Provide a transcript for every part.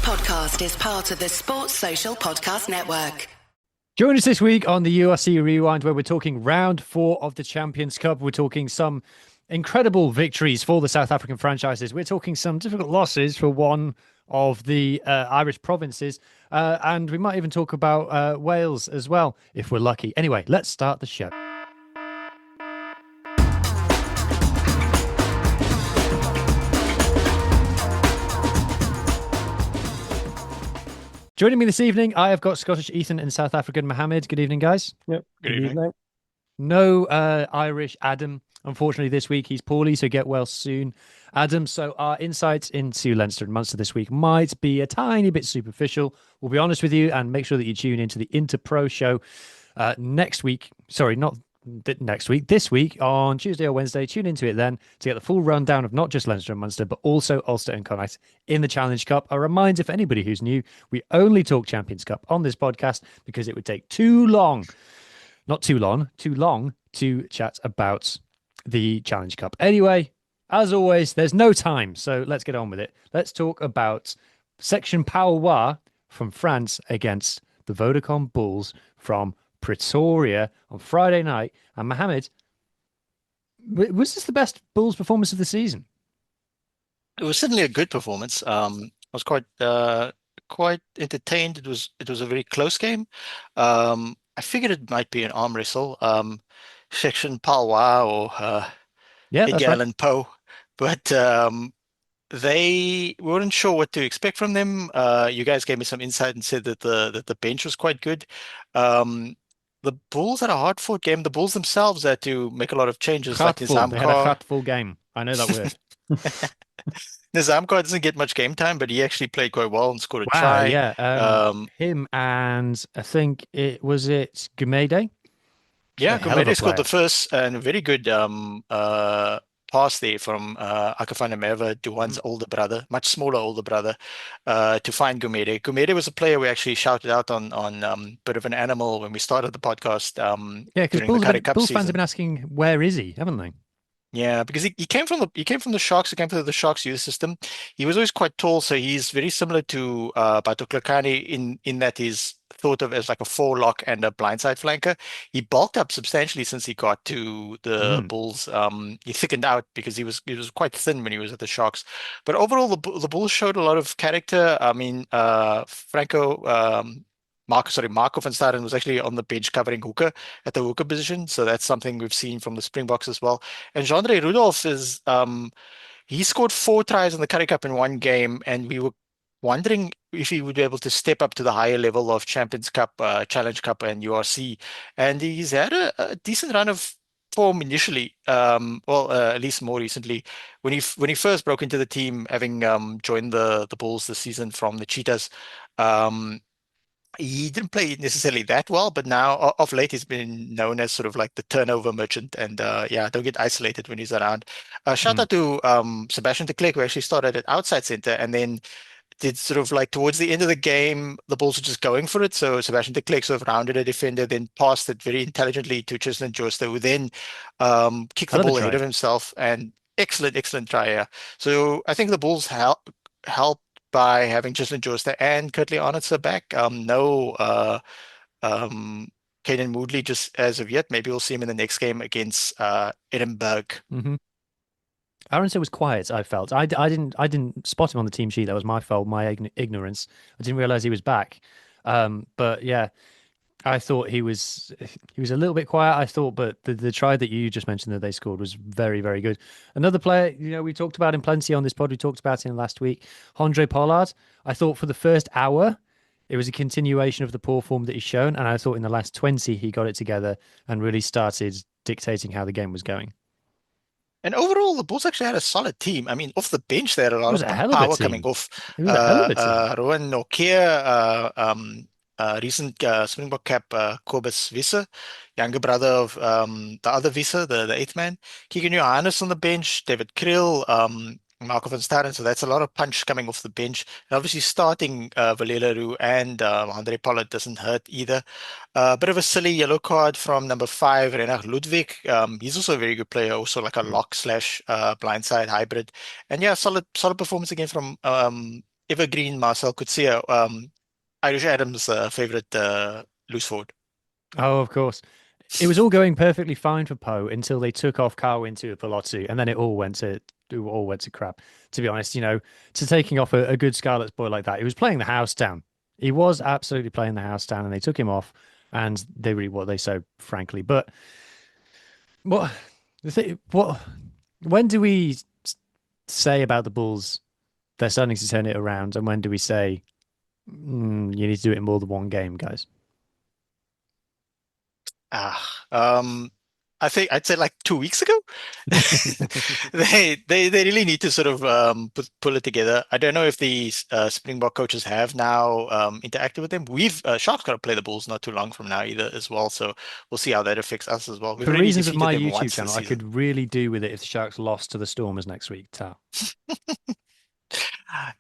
podcast is part of the Sports Social Podcast Network. Join us this week on the URC Rewind, where we're talking round 4 of the Champions Cup. We're talking some incredible victories for the South African franchises. We're talking some difficult losses for one of the Irish provinces. And we might even talk about Wales as well, if we're lucky. Anyway, let's start the show. Joining me this evening, I have got Scottish Ethan and South African Muhammed. Good evening, guys. Yep. Good evening. No Irish Adam. Unfortunately, this week he's poorly, so get well soon, Adam. So our insights into Leinster and Munster this week might be a tiny bit superficial. We'll be honest with you, and make sure that you tune into the Interpro show next week. Sorry, not next week. This week on Tuesday or Wednesday. Tune into it then to get the full rundown of not just Leinster and Munster, but also Ulster and Connacht in the Challenge Cup. A reminder for anybody who's new, we only talk Champions Cup on this podcast because it would take too long to chat about the Challenge Cup. Anyway, as always, there's no time, so let's get on with it. Let's talk about Section Pauois from France against the Vodacom Bulls from Pretoria on Friday night. And Mohammed, was this the best Bulls performance of the season? It was certainly a good performance. I was quite entertained. It was a very close game. I figured it might be an arm wrestle, Section Pauois or Edgar Allan Poe, but we weren't sure what to expect from them. You guys gave me some insight and said that the bench was quite good. The Bulls had a hard-fought game. The Bulls themselves had to make a lot of changes. They had a hard-full game. I know that word. Nizamkar doesn't get much game time, but he actually played quite well and scored a try. Yeah, him and I think it Gumede. Yeah, Gumede scored the first and a very good pass there from Akafana Merva, Duan's older brother, much smaller older brother, to find Gumede. Gumede was a player we actually shouted out on Bit of an Animal when we started the podcast. Because Bulls fans have been asking, where is he, haven't they? Yeah, because he came from the Sharks. He came through the Sharks youth system. He was always quite tall, so he's very similar to Batuklakani in that he's thought of as like a 4-lock and a blindside flanker. He bulked up substantially since he got to the Bulls. He thickened out because he was quite thin when he was at the Sharks. But overall, the Bulls showed a lot of character. I mean, Marco van Staden was actually on the bench covering hooker at the hooker position, so that's something we've seen from the Springboks as well. And Jandre Rudolph is he scored 4 tries in the Currie Cup in one game, and we were wondering if he would be able to step up to the higher level of Champions Cup, Challenge Cup, and URC. And he's had a decent run of form initially, at least more recently, when he first broke into the team, having joined the Bulls this season from the Cheetahs. He didn't play necessarily that well, but now of late he's been known as sort of like the turnover merchant, and don't get isolated when he's around. Shout out to Sebastian de Klerk, who actually started at outside center and then did sort of like towards the end of the game, the Bulls were just going for it. So Sebastian de Klerk sort of rounded a defender, then passed it very intelligently to Tristan Joster, who then kicked the ball ahead of himself, and excellent try. Yeah. So I think the Bulls helped by having Tristan Joster and Kurtley Arnottser back. No Caden Moodley just as of yet. Maybe we'll see him in the next game against Edinburgh. Mm-hmm. Arnottser was quiet, I felt. I didn't spot him on the team sheet. That was my fault, my ignorance. I didn't realize he was back. But yeah, I thought he was a little bit quiet, I thought, but the try that you just mentioned that they scored was very, very good. Another player, we talked about him plenty on this pod. We talked about him last week, Andre Pollard. I thought for the first hour, it was a continuation of the poor form that he's shown, and I thought in the last 20, he got it together and really started dictating how the game was going. And overall, the Bulls actually had a solid team. I mean, off the bench, they had a lot of power coming off. It was a hell of a team. Rowan Nokia, recent Springbok cap Kobus Visser, younger brother of the other Visser, the 8th man. Keegan Johannes on the bench, David Kriel, Marco van Staden. So that's a lot of punch coming off the bench. And obviously starting Valera and Andre Pollard doesn't hurt either. A bit of a silly yellow card from number 5, Renach Ludwig. He's also a very good player, also like a lock / blindside hybrid. And yeah, solid performance again from evergreen Marcel Coetzee, Irish Adams' favorite loose forward. Oh, of course. It was all going perfectly fine for Poe until they took off Carwin to Pelosi, and then it all went to crap. To be honest, to taking off a good Scarlet's boy like that, he was playing the house down. He was absolutely playing the house down, and they took him off, and they really what they so frankly. But what what when do we say about the Bulls they're starting to turn it around, and when do we say you need to do it in more than one game, guys? Ah, I think I'd say like 2 weeks ago. They really need to sort of pull it together. I don't know if the Springbok coaches have now interacted with them. We've Sharks got to play the Bulls not too long from now either as well, so we'll see how that affects us as well. We've For already reasons of defeated my them YouTube once this channel, I season. could really do with it if the Sharks lost to the Stormers next week, Tal.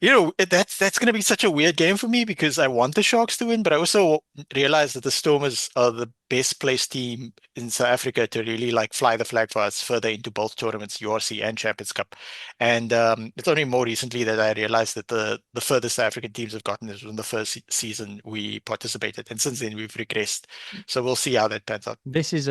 That's going to be such a weird game for me because I want the Sharks to win, but I also realize that the Stormers are the best placed team in South Africa to really like fly the flag for us further into both tournaments, URC and Champions Cup. And it's only more recently that I realized that the furthest South African teams have gotten is in the first season we participated, and since then we've regressed. So we'll see how that pans out. This is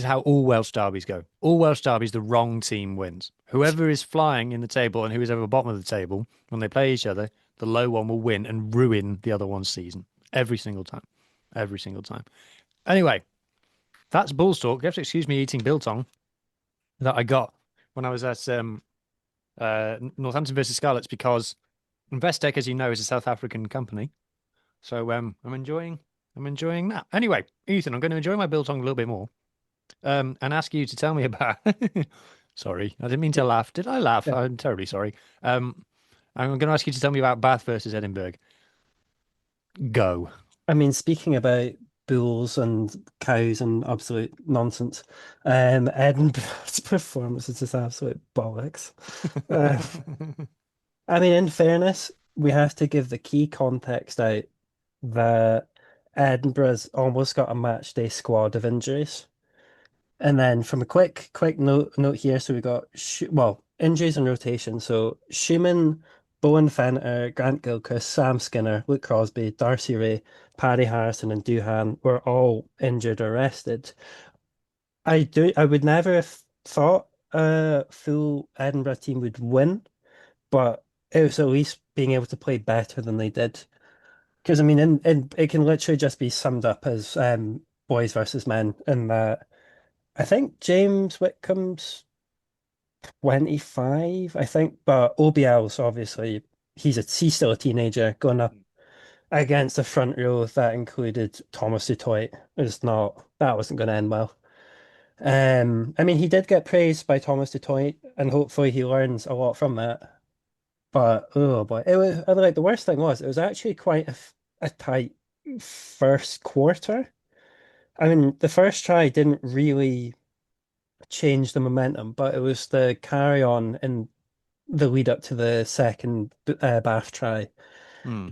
how all Welsh derbies go. All Welsh derbies, the wrong team wins. Whoever is flying in the table and who is over the bottom of the table, when they play each other, the low one will win and ruin the other one's season every single time. Every single time. Anyway, that's Bulls talk. You have to excuse me eating biltong that I got when I was at Northampton versus Scarlets because Investec, as you know, is a South African company. So I'm enjoying that. Anyway, Ethan, I'm going to enjoy my biltong a little bit more. And ask you to tell me about. Sorry, I didn't mean to laugh. Did I laugh? Yeah. I'm terribly sorry. I'm going to ask you to tell me about Bath versus Edinburgh. Go. I mean, speaking about bulls and cows and absolute nonsense, Edinburgh's performance is just absolute bollocks. Uh, I mean, in fairness, we have to give the key context out that Edinburgh's almost got a match day squad of injuries. And then from a quick note here, so we got injuries and rotation. So Schumann, Bowen Fenner, Grant Gilchrist, Sam Skinner, Luke Crosby, Darcy Ray, Paddy Harrison, and Duhan were all injured or rested. I would never have thought a full Edinburgh team would win, but it was at least being able to play better than they did. Because I mean, it can literally just be summed up as boys versus men, in that I think James Whitcomb's 25, I think, but OBL's obviously he's still a teenager going up against the front row that included Thomas du Toit. That wasn't going to end well. I mean, he did get praised by Thomas du Toit, and hopefully he learns a lot from that. But oh boy, it was like the worst thing was it was actually quite a tight first quarter. I mean, the first try didn't really change the momentum, but it was the carry on in the lead up to the second Bath try. Hmm.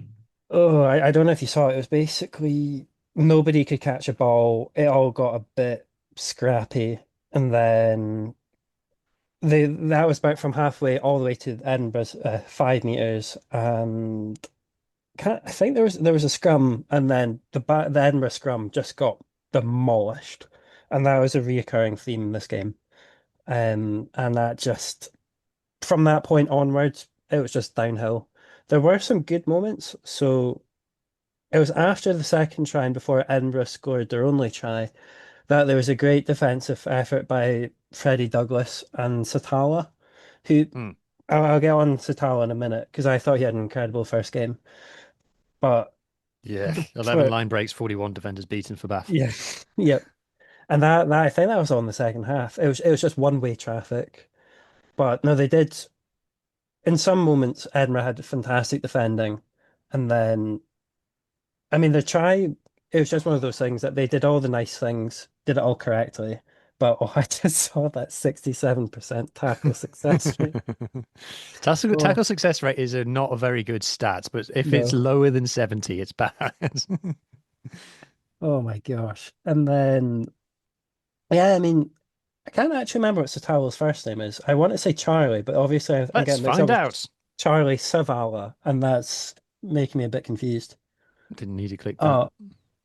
Oh, I don't know if you saw it. It was basically nobody could catch a ball. It all got a bit scrappy, and then that was about from halfway all the way to Edinburgh's 5 meters, and I think there was a scrum, and then the Edinburgh scrum just got demolished, and that was a reoccurring theme in this game. And that just from that point onwards, it was just downhill. There were some good moments. So it was after the second try and before Edinburgh scored their only try that there was a great defensive effort by Freddie Douglas and Satala, who Hmm. I'll get on Satala in a minute because I thought he had an incredible first game. But Yeah. 11 for line breaks, 41 defenders beaten for Bath. yeah, yep. And that I think that was on the second half. It was just one-way traffic. But no, they did. In some moments, Edinburgh had fantastic defending, and then I mean the try. It was just one of those things that they did all the nice things, did it all correctly, but I just saw that 67% tackle success rate. Oh Tackle success rate is not a very good stat, but if it's no! lower than 70, it's bad. Oh my gosh! And then yeah, I mean I can't actually remember what Satalo's first name is. I want to say Charlie, but obviously I'm Let's getting mixed find up with out. Charlie Savala, and that's making me a bit confused. Didn't need to click that. Oh,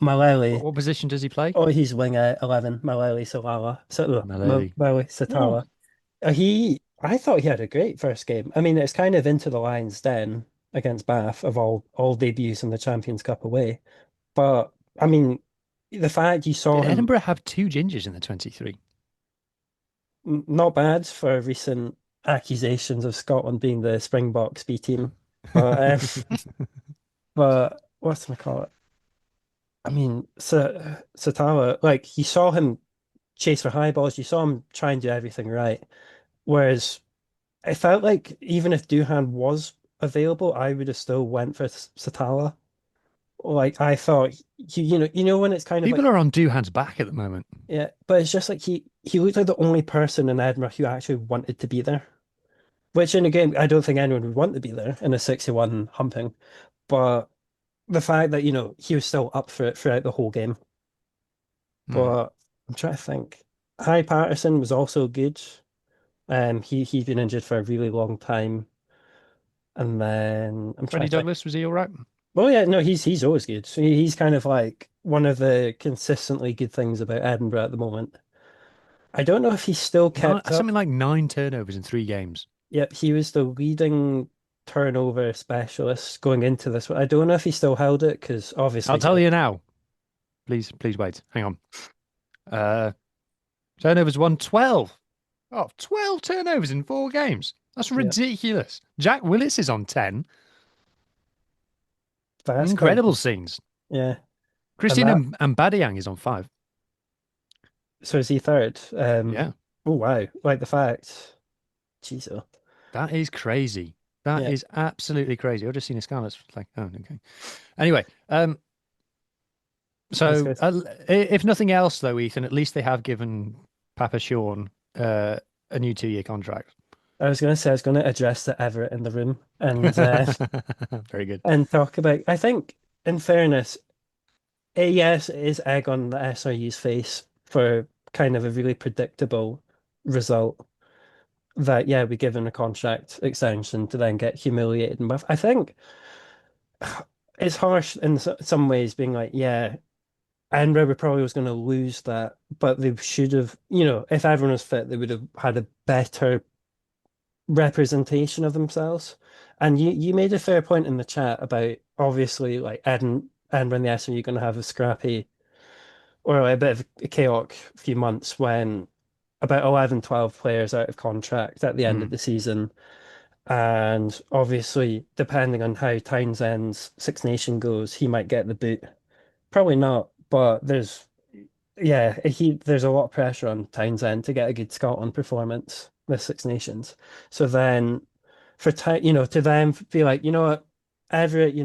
Maleli. What position does he play? Oh, he's winger 11. Maleli Salala. Maleli. Maleli Oh. Satala. I thought he had a great first game. I mean, it's kind of into the lion's den against Bath of all debuts in the Champions Cup away. But I mean, the fact you saw Did him Edinburgh have two gingers in the 23? not bad for recent accusations of Scotland being the Springboks B team. But but what's my call it? I mean, Satala, like you saw him chase for high balls, you saw him try and do everything right. Whereas it felt like even if Duhan was available, I would have still went for Satala. Like I thought, you know when it's kind of People like are on Duhan's back at the moment. yeah, but it's just like he looked like the only person in Edinburgh who actually wanted to be there. Which in a game, I don't think anyone would want to be there in a 61 humping. But the fact that, he was still up for it throughout the whole game. Hmm. But I'm trying to think. Hy Patterson was also good. He'd been injured for a really long time. And then I'm trying Freddie to think. Douglas, was he all right? Well, yeah, no, he's always good. So he's kind of like one of the consistently good things about Edinburgh at the moment. I don't know if he's still kept up. Something like 9 turnovers in 3 games. Yep, he was the leading turnover specialist going into this one. I don't know if he still held it because I'll obviously, tell you now. Please wait. Hang on. Uh, Turnovers 112. Oh, 12 turnovers in 4 games. That's yeah, ridiculous. Jack Willis is on 10. that's quite Incredible good. scenes. Yeah, and Christian that Mbadiang is on 5. so is he third? Yeah, Oh wow, like the fact, Jesus, that is crazy. That yeah, is absolutely crazy. I've just seen a scan. It's like, oh, okay. Anyway, that's so good. if nothing else, though, Ethan, at least they have given Papa Sean a new 2-year contract. I was going to say I was going to address the Everett in the room Very good. and talk about. I think, in fairness, yes, it is egg on the SRU's face for kind of a really predictable result. That yeah, we give him a contract extension to then get humiliated. And I think it's harsh in some ways, being like, yeah, Edinburgh probably was going to lose that, but they should have, if everyone was fit, they would have had a better representation of themselves. And you made a fair point in the chat about obviously like Edinburgh and the SRU going to have a scrappy or like a bit of a chaotic few months when about 11, 12 players out of contract at the end of Mm. the season. And obviously, depending on how Townsend's Six Nation goes, he might get the boot. Probably not, but there's a lot of pressure on Townsend to get a good Scotland performance with Six Nations. So then to them be like, you know what, Everett,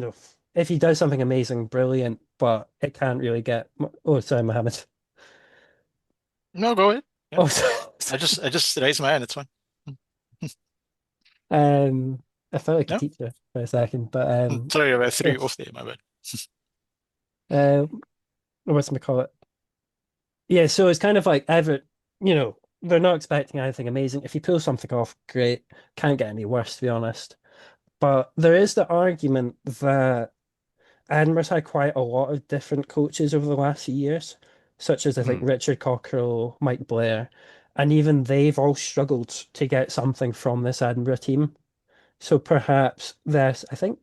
if he does something amazing, brilliant, but it can't really get. Oh, sorry, Mohammed. No, go ahead. Yeah. Oh, I sorry. just raised my hand. It's fine. Um, I felt like a No? teacher for a second, but Sorry, I threw yeah. you off there, my bad. Uh, what's my call it? Yeah, so it's kind of like Everett, they're not expecting anything amazing. If you pull something off, great. Can't get any worse, to be honest. But there is the argument that Edinburgh's had quite a lot of different coaches over the last few years, such as I think Mm. Richard Cockerell, Mike Blair, and even they've all struggled to get something from this Edinburgh team. So perhaps I think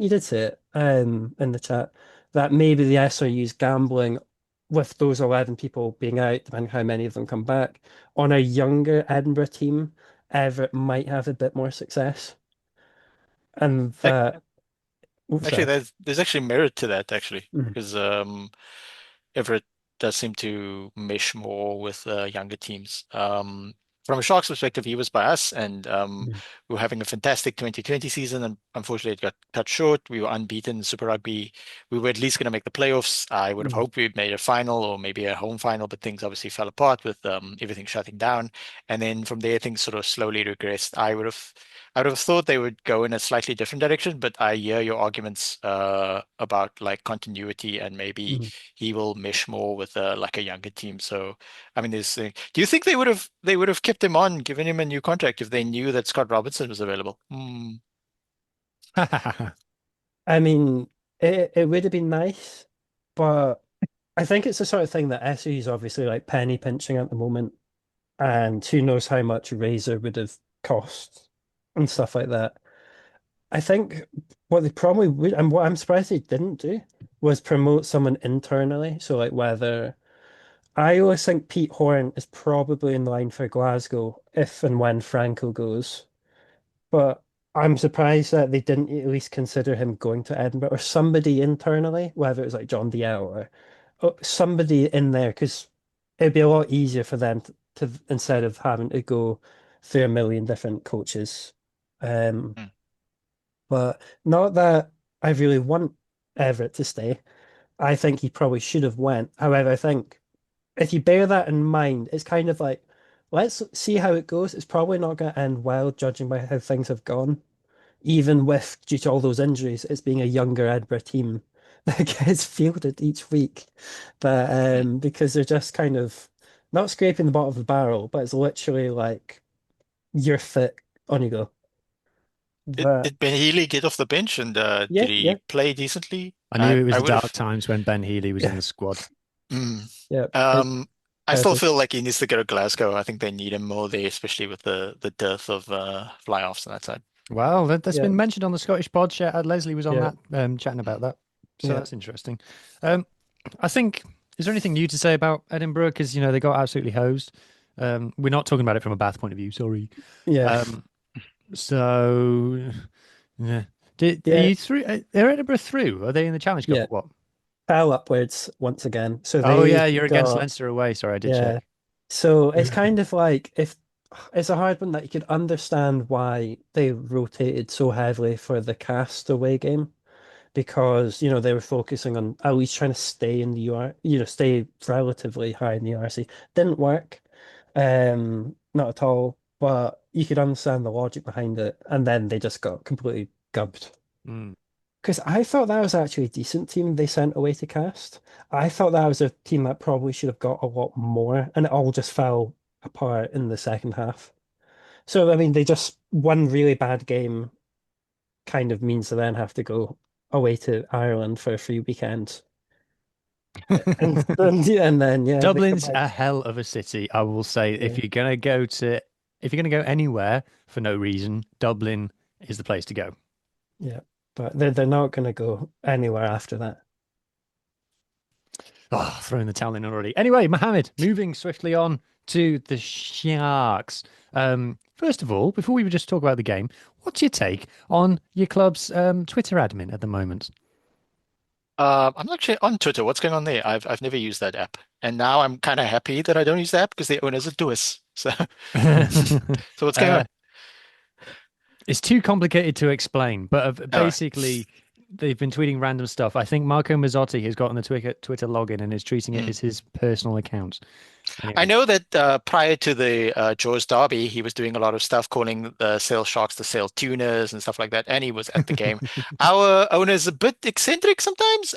you did say it in the chat that maybe the SRU's gambling with those 11 people being out, depending how many of them come back, on a younger Edinburgh team, Everett might have a bit more success. And Ac- that, oh, Actually, sorry. there's actually merit to that actually, Mhm. because Everett does seem to mesh more with younger teams. From a Sharks perspective, he was by us, and Mhm. we were having a fantastic 2020 season, and unfortunately, it got cut short. We were unbeaten in Super Rugby. We were at least going to make the playoffs. I would have Mhm. hoped we'd made a final or maybe a home final, but things obviously fell apart with everything shutting down. And then from there, things sort of slowly regressed. I would have thought they would go in a slightly different direction, but I hear your arguments about like continuity and maybe Mhm. he will mesh more with like a younger team. So, I mean, do you think they would have kept him on, given him a new contract if they knew that Scott Robertson was available? Hmm. I mean, it would have been nice, but I think it's the sort of thing that SU's obviously like penny pinching at the moment, and who knows how much Razor would have cost and stuff like that. I think what they probably would, and what I'm surprised they didn't do, was promote someone internally. So, like, whether I always think Pete Horn is probably in line for Glasgow if and when Franco goes. But I'm surprised that they didn't at least consider him going to Edinburgh or somebody internally, whether it was like John DL or somebody in there, because it'd be a lot easier for them to instead of having to go through a million different coaches. Um, Mm. but not that I really want Everett to stay. I think he probably should have went. However, I think if you bear that in mind, it's kind of like, let's see how it goes. It's probably not going to end well, judging by how things have gone. Even with, due to all those injuries, it's being a younger Edinburgh team that gets fielded each week. But Mm. because they're just kind of not scraping the bottom of the barrel, but it's literally like you're fit, on you go. But Did Ben Healy get off the bench and yeah, did he yeah, play decently? I knew it was I the would dark have. times when Ben Healy was in yeah, the squad. Mm. yeah. It Um, I still hurted. feel like he needs to go to Glasgow. I think they need him more there, especially with the dearth of fly-offs on that side. Well, that's Yeah, been mentioned on the Scottish pod. Leslie was on yeah, that, chatting about that. So yeah. that's interesting. Um, I think, is there anything new to say about Edinburgh? Because, they got absolutely hosed. We're not talking about it from a Bath point of view, sorry. Yeah, Um, so, yeah. Are yeah, you through? Are Edinburgh through? Are they in the Challenge Cup yeah. or what? Fell upwards once again. So Oh, they yeah, you're against got, Leinster away. Sorry, I did yeah. check. So it's kind of like if it's a hard one that you could understand why they rotated so heavily for the cast away game because they were focusing on at least trying to stay in the UR, stay relatively high in the URC. Didn't work, not at all. But you could understand the logic behind it, and then they just got completely gubbed. Mm. Because I thought that was actually a decent team they sent away to cast. I thought that was a team that probably should have got a lot more, and it all just fell apart in the second half. So, I mean, they just one really bad game kind of means they then have to go away to Ireland for a free weekend. And then yeah, they come Dublin's back. a hell of a city, I will say. Yeah, If you're gonna go anywhere for no reason, Dublin is the place to go. yeah. But they're not going to go anywhere after that. Oh, throwing the towel in already. Anyway, Mohammed, moving swiftly on to the Sharks. First of all, before we just talk about the game, what's your take on your club's Twitter admin at the moment? I'm not sure on Twitter what's going on there. I've never used that app, and now I'm kind of happy that I don't use the app because the owners are doers. So, so what's going uh, on? it's too complicated to explain, but All right. basically, they've been tweeting random stuff. I think Marco Mazzotti has gotten the Twitter login and is treating it as his personal account. I Anyway. know that prior to the Jaws Derby, he was doing a lot of stuff calling the sale sharks the sale tuners and stuff like that, and he was at the game. Our owner's a bit eccentric sometimes.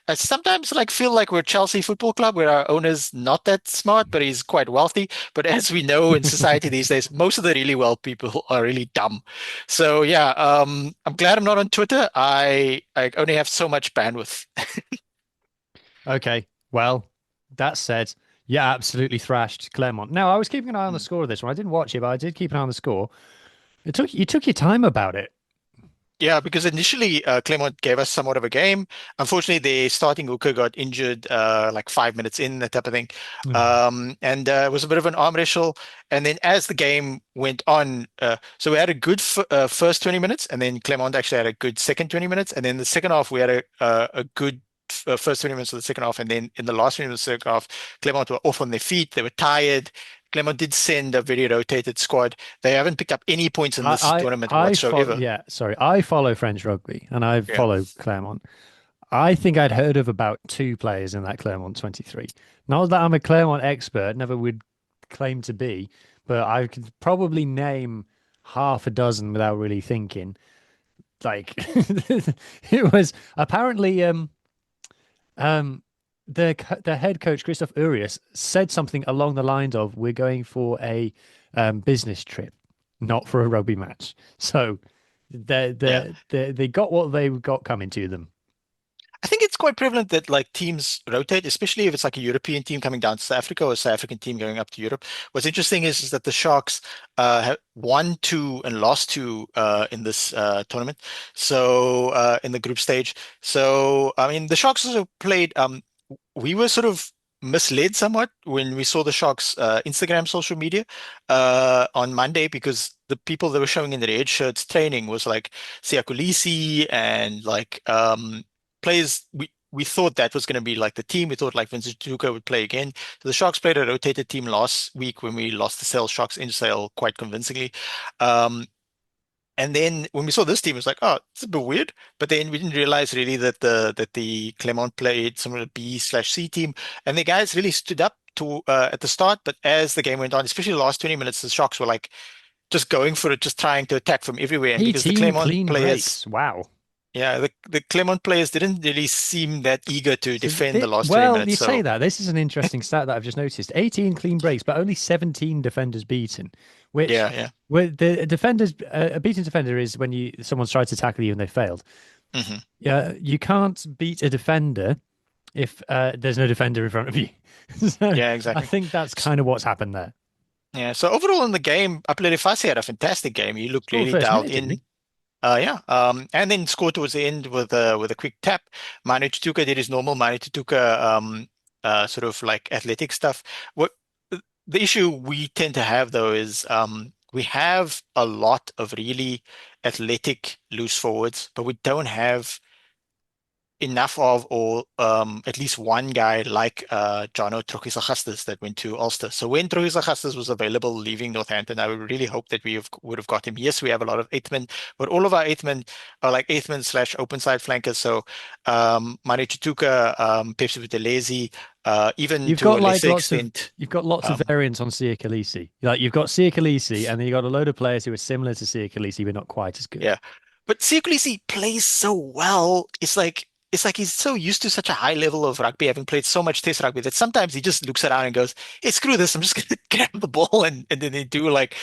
I sometimes like feel like we're Chelsea Football Club, where our owner's not that smart, but he's quite wealthy. But as we know in society these days, most of the really well people are really dumb. So yeah, I'm glad I'm not on Twitter. I only have so much bandwidth. Okay. Well, that said, yeah, absolutely thrashed Claremont. Now, I was keeping an eye on the score of this one. I didn't watch it, but I did keep an eye on the score. You took your time about it. Yeah, because initially Clermont gave us somewhat of a game. Unfortunately, their starting hooker got injured like 5 minutes in, that type of thing. And it was a bit of an arm wrestle. And then as the game went on, so we had a good first 20 minutes, and then Clermont actually had a good second 20 minutes. And then the second half, we had a good first 20 minutes of the second half. And then in the last 20 minutes of the second half, Clermont were off on their feet. They were tired. Clermont did send a very rotated squad. They haven't picked up any points in this tournament I follow. whatsoever. Yeah, sorry. I follow French rugby, and I Yeah. follow Claremont. I think I'd heard of about two players in that Claremont 23. Not that I'm a Claremont expert, never would claim to be, but I could probably name half a dozen without really thinking. Like it was apparently Um, the head coach Christoph Urias said something along the lines of, "We're going for a business trip, not for a rugby match." So They got what they got coming to them. I think it's quite prevalent that like teams rotate, especially if it's like a European team coming down to South Africa or a South African team going up to Europe. What's interesting is that the Sharks have won two and lost two in this tournament. So in the group stage. So I mean, the Sharks also played. We were sort of misled somewhat when we saw the Sharks Instagram social media on Monday because the people that were showing in the red shirts training was like Siya Kolisi and like players we thought that was going to be like the team. We thought like Vincent Tuka would play again. So the Sharks played a rotated team last week when we lost the Sale Sharks in Sale quite convincingly. And then when we saw this team, it was like, oh, it's a bit weird. But then we didn't realize really that the Clermont played some of the B/C team, and the guys really stood up to at the start. But as the game went on, especially the last 20 minutes, the Sharks were like just going for it, just trying to attack from everywhere. And because the 18 Clermont clean players, breaks. Wow. yeah, the Clermont players didn't really seem that eager to So defend the last 20 well, minutes. you So say that. This is an interesting stat that I've just noticed. 18 clean breaks, but only 17 defenders beaten, which yeah. where the defenders a beaten defender is when someone's tried to tackle you and they failed. hmm Yeah, you can't beat a defender if there's no defender in front of you. So Yeah, I exactly. think that's kind of what's happened there. Yeah. So overall in the game, Apelele Fassi had a fantastic game. He looked Scored really first dialed minute, didn't in. he? Yeah. And then scored towards the end with a quick tap. Manu Tutuka did his normal Manu Tutuka sort of like athletic stuff. What the issue we tend to have though is we have a lot of really athletic loose forwards, but we don't have enough of, or at least one guy like Jono Trojisa that went to Ulster. So when Trojisa was available leaving Northampton, I would really hope that would have got him. Yes, we have a lot of eighth men, but all of our eighth men are like eighth men slash open side flankers. So Mane Chituka, Pepsi Buthelezi, even You've to got a like lesser lots of extent. you've got lots of Um, variants on Sia Khaleesi. Like you've got Sia Khaleesi, and then you've got a load of players who are similar to Sia Khaleesi, but not quite as good. Yeah. But Sekou plays so well. It's like he's so used to such a high level of rugby, having played so much test rugby, that sometimes he just looks around and goes, "Hey, screw this! I'm just gonna grab the ball," and then they do like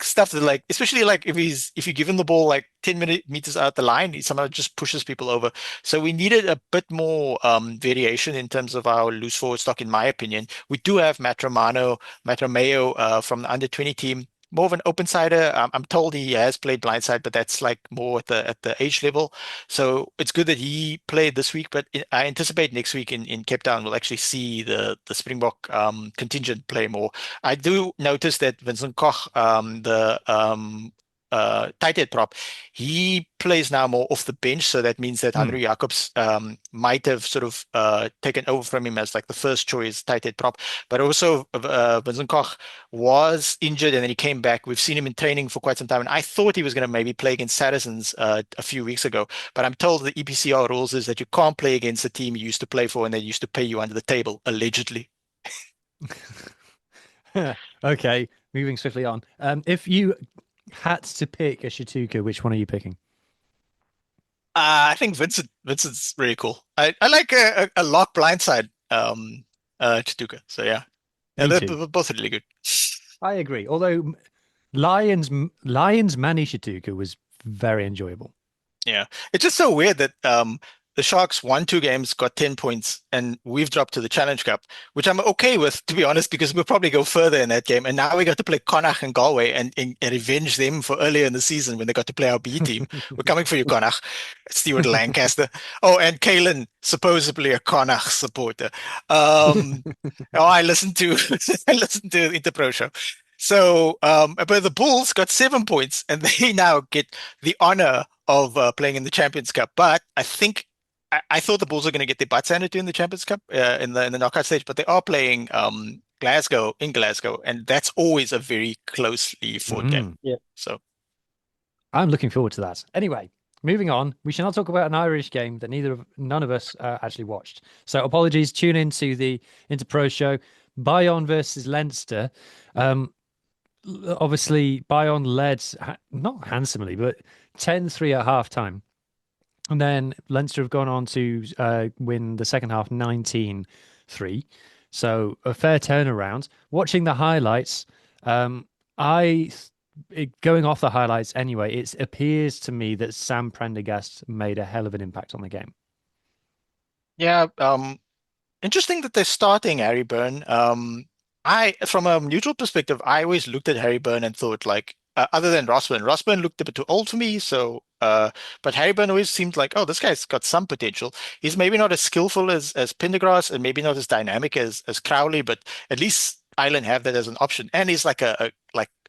stuff that like, especially like if you give him the ball like 10 meters out the line, he somehow just pushes people over. So we needed a bit more variation in terms of our loose forward stock, in my opinion. We do have Matt Romeo from the under 20 team, more of an open sider. I'm told he has played blindside, but that's like more at the age level. So it's good that he played this week. But I anticipate next week in Cape Town we'll actually see the Springbok contingent play more. I do notice that Vincent Koch, the tight head prop, he plays now more off the bench. So that means that Henry Jacobs might have sort of taken over from him as like the first choice tight head prop. But also Vincent Koch was injured and then he came back. We've seen him in training for quite some time, and I thought he was going to maybe play against Saracens a few weeks ago. But I'm told the EPCR rules is that you can't play against the team you used to play for, and they used to pay you under the table, allegedly. Okay, moving swiftly on. If you had to pick a Shatuka, which one are you picking? I think Vincent's really cool. I like a lock blindside Chituka. So yeah, Me they're too. both really good. I agree. Although Lions Manny Shatuka was very enjoyable. Yeah. It's just so weird that the Sharks won two games, got 10 points, and we've dropped to the Challenge Cup, which I'm okay with, to be honest, because we'll probably go further in that game. And now we got to play Connacht and Galway and revenge them for earlier in the season when they got to play our B team. We're coming for you, Connacht. Stewart Lancaster. Oh, and Kalen, supposedly a Connacht supporter. I listened to I listened to the Interpro show. So, but the Bulls got 7 points, and they now get the honor of playing in the Champions Cup. But I thought the Bulls were going to get their butts handed to in the Champions Cup in the knockout stage, but they are playing Glasgow in Glasgow, and that's always a very closely fought game. Yeah. So I'm looking forward to that. Anyway, moving on. We shall now talk about an Irish game that none of us actually watched. So apologies. Tune in to the Interpro show. Bayonne versus Leinster. Obviously, Bayonne led not handsomely, but 10-3 at half time. And then Leinster have gone on to win the second half 19-3. So a fair turnaround. Watching the highlights, I going off the highlights anyway, it appears to me that Sam Prendergast made a hell of an impact on the game. Yeah, interesting that they're starting Harry Byrne. From a neutral perspective, I always looked at Harry Byrne and thought like, other than Ross Byrne looked a bit too old for me. But Harry Byrne always seemed like, oh, this guy's got some potential. He's maybe not as skillful as Pendergrass and maybe not as dynamic as Crowley, but at least Ireland have that as an option. And he's like a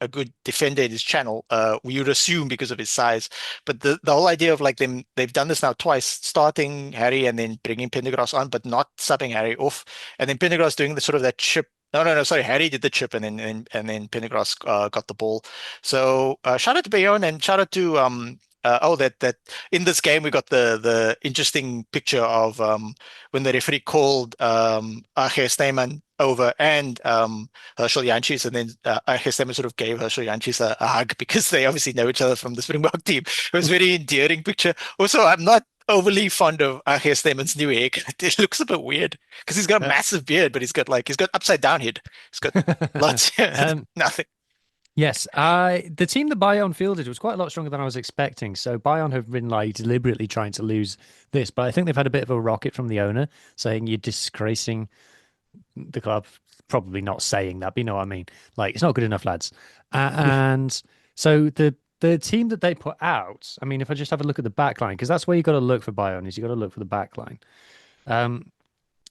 good defender in his channel. We would assume because of his size. But the whole idea of like they've done this now twice, starting Harry and then bringing Pendergrass on, but not subbing Harry off, and then Pendergrass doing the sort of that chip. No, sorry. Harry did the chip, and then Pendergrass got the ball. So shout out to Bayonne and shout out to that in this game we got the interesting picture of when the referee called Ache Snyman over and Herschel Jantjies, and then Ache Snyman sort of gave Herschel Jantjies a hug because they obviously know each other from the Springbok team. It was a very endearing picture. Also, I'm not overly fond of Ache Snyman's new haircut. It looks a bit weird because he's got a massive beard, but he's got upside down head. He's got lots nothing. Yes, the team that Bayonne fielded was quite a lot stronger than I was expecting. So Bayonne have been like deliberately trying to lose this, but I think they've had a bit of a rocket from the owner saying you're disgracing the club. Probably not saying that, but you know what I mean. Like it's not good enough, lads. And so the team that they put out. I mean, if I just have a look at the back line, because that's where you got to look for Bayonne. Is you got to look for the back line.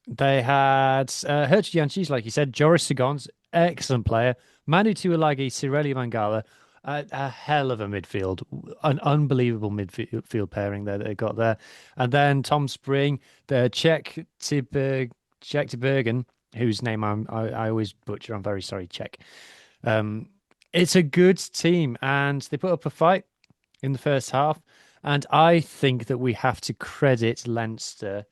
They had Herschel Jantjies, like you said, Joris Sigons, excellent player. Manu Tuilagi, Cirelli Mangala, a hell of a midfield, an unbelievable midfield pairing there that they got there. And then Tom Spring, the Czech Tibergen, whose name I always butcher. I'm very sorry, Czech. It's a good team, and they put up a fight in the first half. And I think that we have to credit Leinster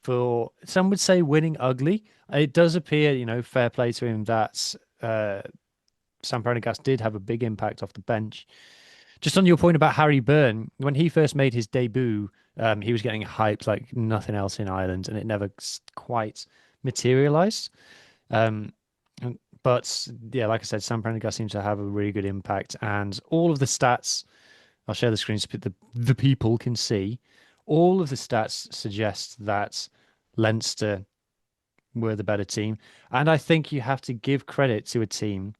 for, some would say, winning ugly. It does appear, fair play to him, that Sam Prendergast did have a big impact off the bench. Just on your point about Harry Byrne, when he first made his debut, he was getting hyped like nothing else in Ireland, and it never quite materialized. But yeah, like I said, Sam Prendergast seems to have a really good impact, and all of the stats, I'll share the screen so the people can see. All of the stats suggest that Leinster were the better team. And I think you have to give credit to a team.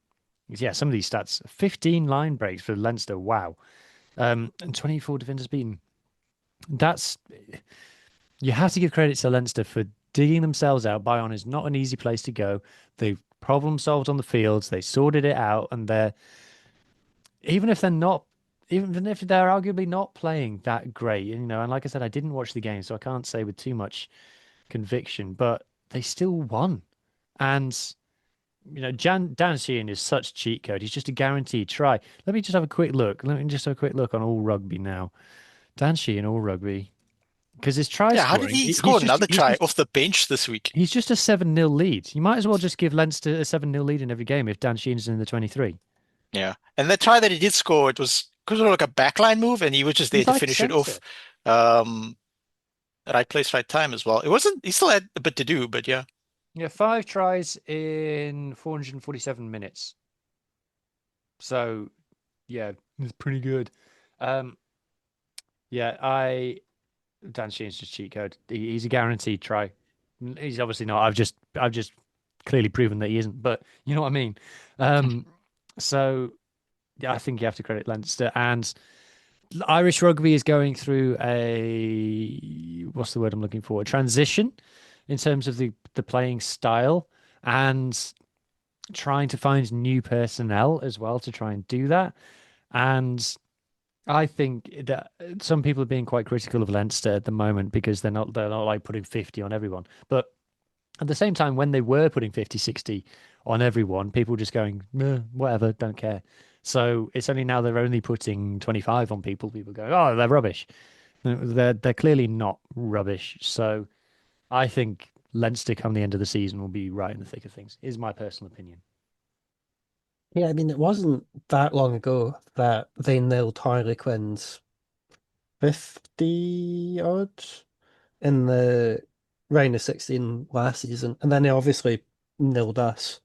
Yeah, some of these stats, 15 line breaks for Leinster. Wow. And 24 defenders beaten. You have to give credit to Leinster for digging themselves out. Bayonne is not an easy place to go. They've problem solved on the fields. They sorted it out. And even if they're arguably not playing that great, and like I said, I didn't watch the game, so I can't say with too much conviction, but they still won. And Dan Sheehan is such cheat code. He's just a guaranteed try. Let me just have a quick look. On All Rugby now. Dan Sheehan, All Rugby, because his try Yeah, how scoring. did he score another try off the bench this week? He's just a 7-0 lead. You might as well just give Leinster a 7-0 lead in every game if Dan Sheehan's in the 23. Yeah, and the try that he did score, it was sort of like a backline move, and he was just there to finish it off. Right place, right time as well. It wasn't. He still had a bit to do, but yeah. Yeah, 5 tries in 447 minutes. So, yeah, it's pretty good. Yeah, Dan Sheehan's just cheat code. He's a guaranteed try. He's obviously not. I've just clearly proven that he isn't. But you know what I mean. So, yeah, I think you have to credit Leinster, and Irish rugby is going through what's the word I'm looking for? A transition in terms of the playing style, and trying to find new personnel as well to try and do that. And I think that some people are being quite critical of Leinster at the moment because they're not like putting 50 on everyone. But at the same time, when they were putting 50, 60 on everyone, people were just going, whatever, don't care. So it's only now they're only putting 25 on people. People go, oh, they're rubbish. They're clearly not rubbish. So I think Leinster come the end of the season will be right in the thick of things, is my personal opinion. Yeah, I mean, it wasn't that long ago that they nilled Harlequins 50 odd in the round of 16 last season. And then they obviously nilled us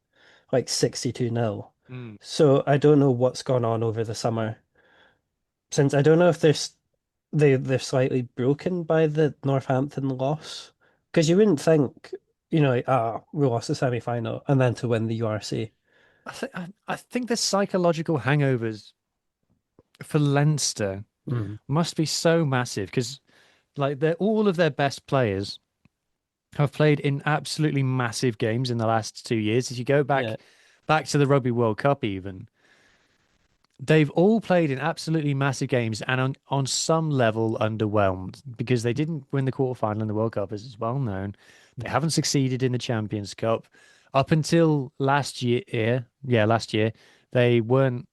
like 62-0. Mm. So I don't know what's gone on over the summer. Since I don't know if they're slightly broken by the Northampton loss. Because you wouldn't think, like, we lost the semi-final and then to win the URC. I think the psychological hangovers for Leinster Mm. must be so massive because like they're all of their best players have played in absolutely massive games in the last 2 years. If you go Yeah. back to the Rugby World Cup, even they've all played in absolutely massive games and on some level underwhelmed because they didn't win the quarterfinal in the World Cup, as is well known. They haven't succeeded in the Champions Cup up until last year. Yeah, last year they weren't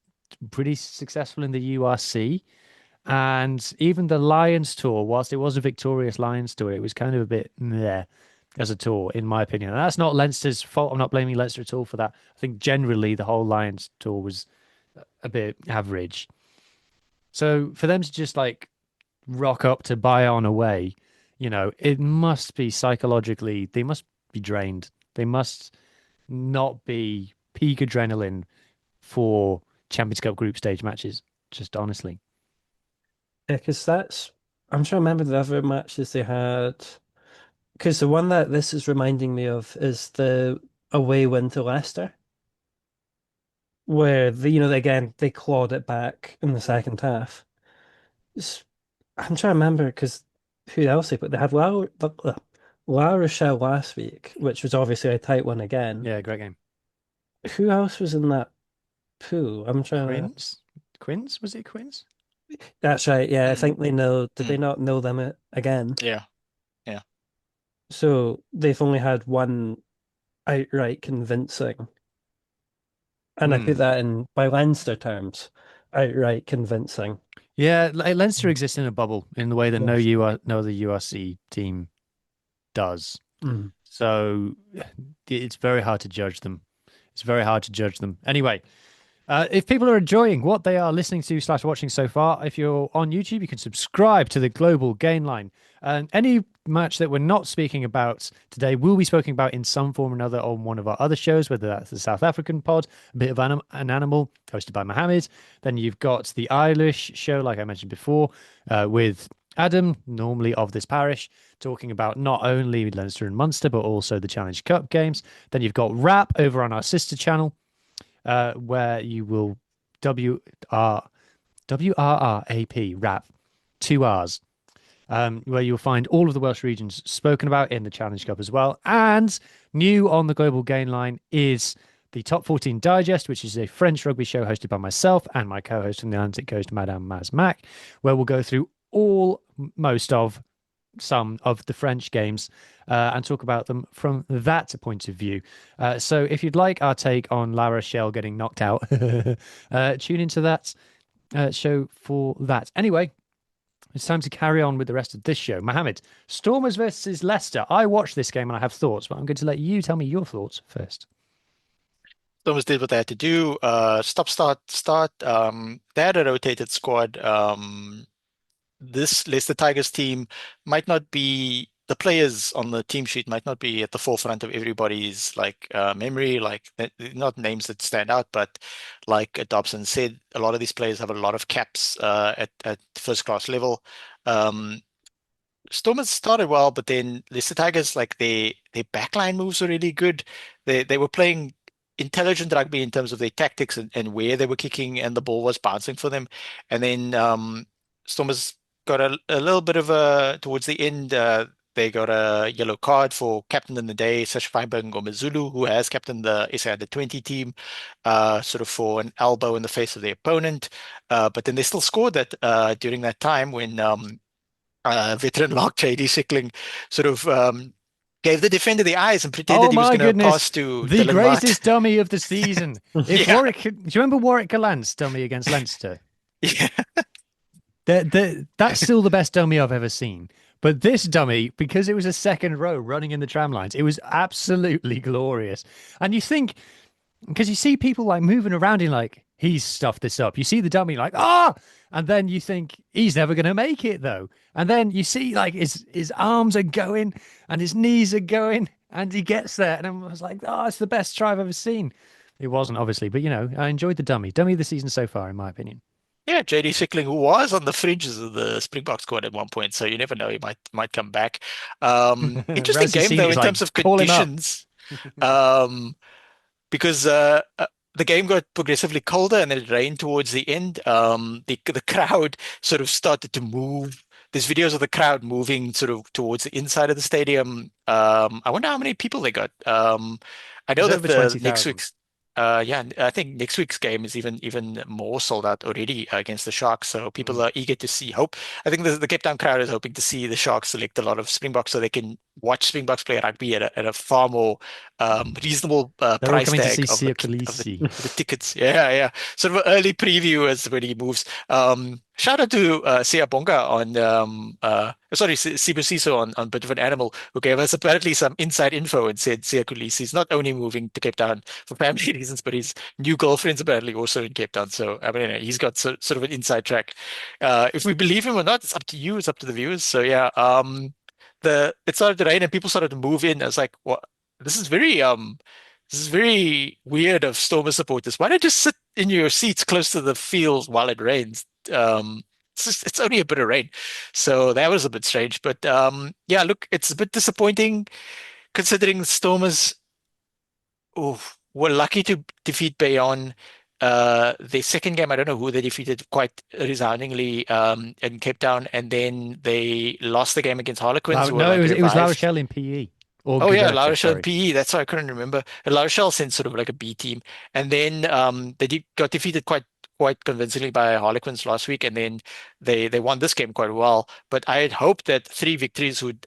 pretty successful in the URC. And even the Lions tour, whilst it was a victorious Lions tour, it was kind of a bit meh as a tour, in my opinion. And that's not Leinster's fault. I'm not blaming Leinster at all for that. I think generally the whole Lions tour was a bit average. So for them to just like rock up to Bayonne away, it must be psychologically, they must be drained. They must not be peak adrenaline for Champions Cup group stage matches, just honestly. Yeah, because I'm trying to remember the other matches they had. Because the one that this is reminding me of is the away win to Leicester, where again they clawed it back in the second half. It's- I'm trying to remember because who else they put? They had La Rochelle last week, which was obviously a tight one again. Yeah, great game. Who else was in that pool? I'm trying to. Quins? Quins? Was it Quins? That's right. Yeah, I Mm, think they know. Did they mm, not know them again? yeah, yeah. So they've only had one outright convincing, and I put Hmm. that in by Leinster terms, outright convincing. Yeah, Leinster Mm. exists in a bubble in the way that Yes. no other URC team does. Mm. So it's very hard to judge them. It's very hard to judge them. Anyway, if people are enjoying what they are listening to slash watching so far, if you're on YouTube, you can subscribe to the Global Gain Line. And any match that we're not speaking about today will be spoken about in some form or another on one of our other shows, whether that's the South African pod, a bit of an animal, hosted by Mohammed. Then you've got the Irish show, like I mentioned before, with Adam, normally of this parish, talking about not only Leinster and Munster, but also the Challenge Cup games. Then you've got Rap over on our sister channel, where you will WRRAP rap 2 R's, where you'll find all of the Welsh regions spoken about in the Challenge Cup as well. And new on the Global Gain Line is the Top 14 Digest, which is a French rugby show hosted by myself and my co-host from the Atlantic Coast, Madame Maz Mac, where we'll go through most of some of the French games and talk about them from that point of view. So if you'd like our take on La Rochelle getting knocked out, tune into that show for that. Anyway, it's time to carry on with the rest of this show. Mohammed, Stormers versus Leicester. I watched this game and I have thoughts, but I'm going to let you tell me your thoughts first. Thomas did what they had to do. Stop, start, start. They had a rotated squad. This Leicester Tigers team might not be the players on the team sheet might not be at the forefront of everybody's memory, not names that stand out, but like Dobson said, a lot of these players have a lot of caps at first class level. Um, Stormers started well, but then Leicester Tigers, like their backline moves were really good. They were playing intelligent rugby in terms of their tactics and where they were kicking, and the ball was bouncing for them. And then Stormers got a little bit of a towards the end. They got a yellow card for captain in the day, Sashfaiba Ngomezulu, who has captained the SA Under-20 team, sort of for an elbow in the face of the opponent. But then they still scored that during that time when veteran lock JD Sickling sort of gave the defender the eyes and pretended Oh he was my going to goodness. pass to The Dylan Wright. greatest dummy of the season. If Yeah, Warwick, do you remember Warwick Galant's dummy against Leinster? yeah, That's still the best dummy I've ever seen. But this dummy, because it was a second row running in the tram lines, it was absolutely glorious. And you think, because you see people like moving around in like, he's stuffed this up. You see the dummy like, and then you think he's never going to make it though. And then you see like his arms are going and his knees are going and he gets there. And I was like, it's the best try I've ever seen. It wasn't, obviously, but I enjoyed the dummy of the season so far, in my opinion. Yeah, JD Sickling, who was on the fringes of the Springbok squad at one point, so you never know, he might come back. Interesting Ramsey game though Senior's in like, terms of call him up. conditions. Um, because the game got progressively colder and then it rained towards the end. The crowd sort of started to move. There's videos of the crowd moving sort of towards the inside of the stadium. I wonder how many people they got. I know It's that over the next 20,000. week's yeah, I think next week's game is even more sold out already against the Sharks. So people Mm. are eager to see. Hope I think the Cape Town crowd is hoping to see the Sharks select a lot of Springboks so they can watch Springboks play rugby at a far more reasonable They're all price coming to see tag of Sia the Khaleesi. tickets. Yeah, yeah. Sort of an early preview as when he moves. Shout out to Sia Bonga on sorry, Sibu Siso on Bit of an Animal, who gave us apparently some inside info and said Sia Khaleesi is not only moving to Cape Town for family reasons, but his new girlfriend's apparently also in Cape Town. So I mean, he's got sort of an inside track. If we believe him or not, it's up to you. It's up to the viewers. So yeah, it started to rain and people started to move in. I was like, what? This is very this is very weird of Stormer supporters. Why don't you just sit in your seats close to the field while it rains? It's only a bit of rain, so that was a bit strange. But yeah, look, it's a bit disappointing considering Stormers were lucky to defeat Bayonne. Their second game, I don't know who they defeated quite resoundingly in Cape Town, and then they lost the game against Harlequins, who were No, like it was La revived. Rochelle in PE or Oh yeah, La Guernsey, Rochelle and sorry. PE. That's why I couldn't remember. And La Rochelle sent sort of like a B team, and then they got defeated quite convincingly by Harlequins last week, and then they won this game quite well. But I had hoped that three victories would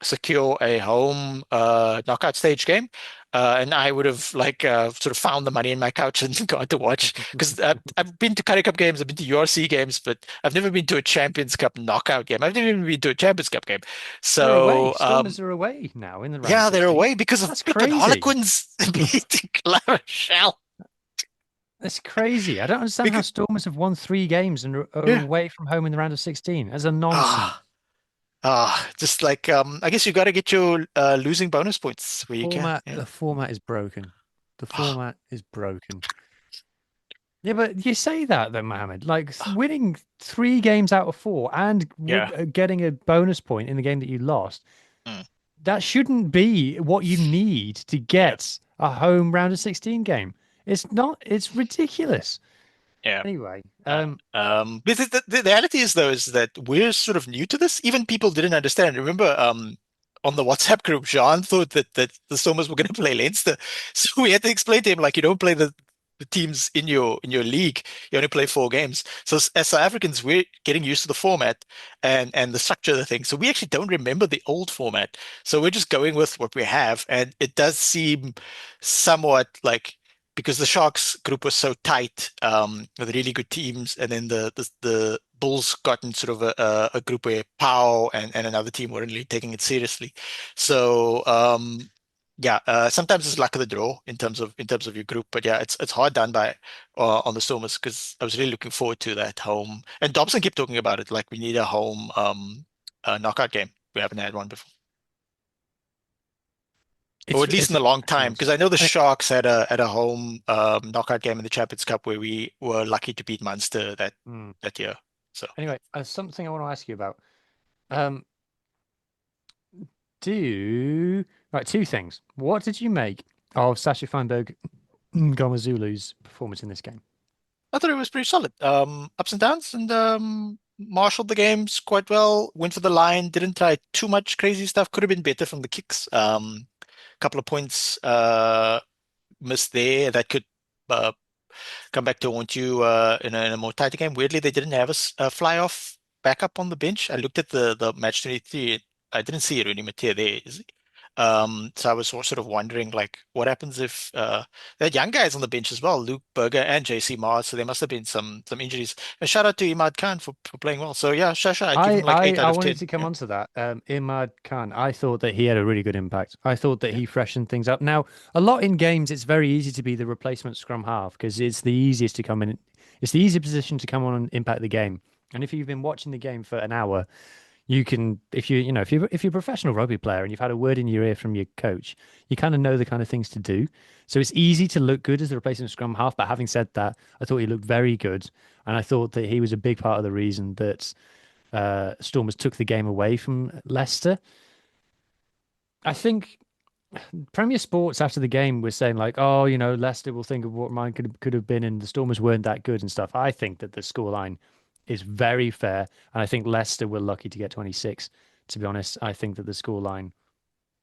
secure a home knockout stage game. And I would have like sort of found the money in my couch and gone to watch because I've been to Currie Cup games, I've been to URC games, but I've never been to a Champions Cup knockout game. I've never even been to a Champions Cup game. They're away. So Stormers are away now in the round of yeah, they're 16. away because of That's flipping crazy. Harlequins beating La Rochelle. That's crazy. I don't understand how Because, Stormers have won 3 games and are yeah. away from home in the round of 16. That's a nonsense. Ah, just like I guess you got to get your losing bonus points where you can. Yeah. The format is broken. The Ah, format is broken. Yeah, but you say that though, Mohammed. Like winning 3 games out of 4 and yeah. getting a bonus point in the game that you lost, Mm, that shouldn't be what you need to yeah. get a home round of 16 game. It's not. It's ridiculous. Yeah. Anyway, Because the reality is though is that we're sort of new to this. Even people didn't understand. Remember, on the WhatsApp group, Jean thought that the Stormers were going to play Leinster, so we had to explain to him like you don't play the teams in your league. You only play 4 games. So as South Africans, we're getting used to the format and the structure of the thing. So we actually don't remember the old format. So we're just going with what we have, and it does seem somewhat like because the Sharks group was so tight with really good teams, and then the Bulls got in sort of a group where Pau and another team weren't really taking it seriously. So yeah, sometimes it's luck of the draw in terms of your group, but yeah, it's hard done by on the Stormers because I was really looking forward to that home. And Dobson kept talking about it like we need a home knockout game. We haven't had one before. Or at least in a long time, because I know the Sharks had a home knockout game in the Champions Cup where we were lucky to beat Munster that year. So anyway, something I want to ask you about. Um, right, 2 things. What did you make of Sasha Feinberg Gomezulu's performance in this game? I thought it was pretty solid. Ups and downs, and marshaled the games quite well. Went for the line, didn't try too much crazy stuff. Could have been better from the kicks. Couple of points missed there that could come back to haunt you in a more tighter game. Weirdly, they didn't have a fly off backup on the bench. I looked at the match 23. I didn't see it really Matia there. Is he? So I was sort of wondering, like, what happens if there are young guys on the bench as well, Luke Berger and JC Mars. So there must have been some injuries. And shout out to Imad Khan for playing well. So yeah, Shasha, I'd give him like 8 out I of wanted 10. to come Yeah. on to that. Imad Khan, I thought that he had a really good impact. I thought that Yeah. he freshened things up. Now, a lot in games, it's very easy to be the replacement scrum half because it's the easiest to come in. It's the easy position to come on and impact the game. And if you've been watching the game for an hour, you can, if you're a professional rugby player and you've had a word in your ear from your coach, you kind of know the kind of things to do. So it's easy to look good as the replacement scrum half. But having said that, I thought he looked very good, and I thought that he was a big part of the reason that Stormers took the game away from Leicester. I think Premier Sports after the game was saying like, oh, Leicester will think of what mine could have been, and the Stormers weren't that good and stuff. I think that the scoreline is very fair, and I think Leicester were lucky to get 26. To be honest, I think that the scoreline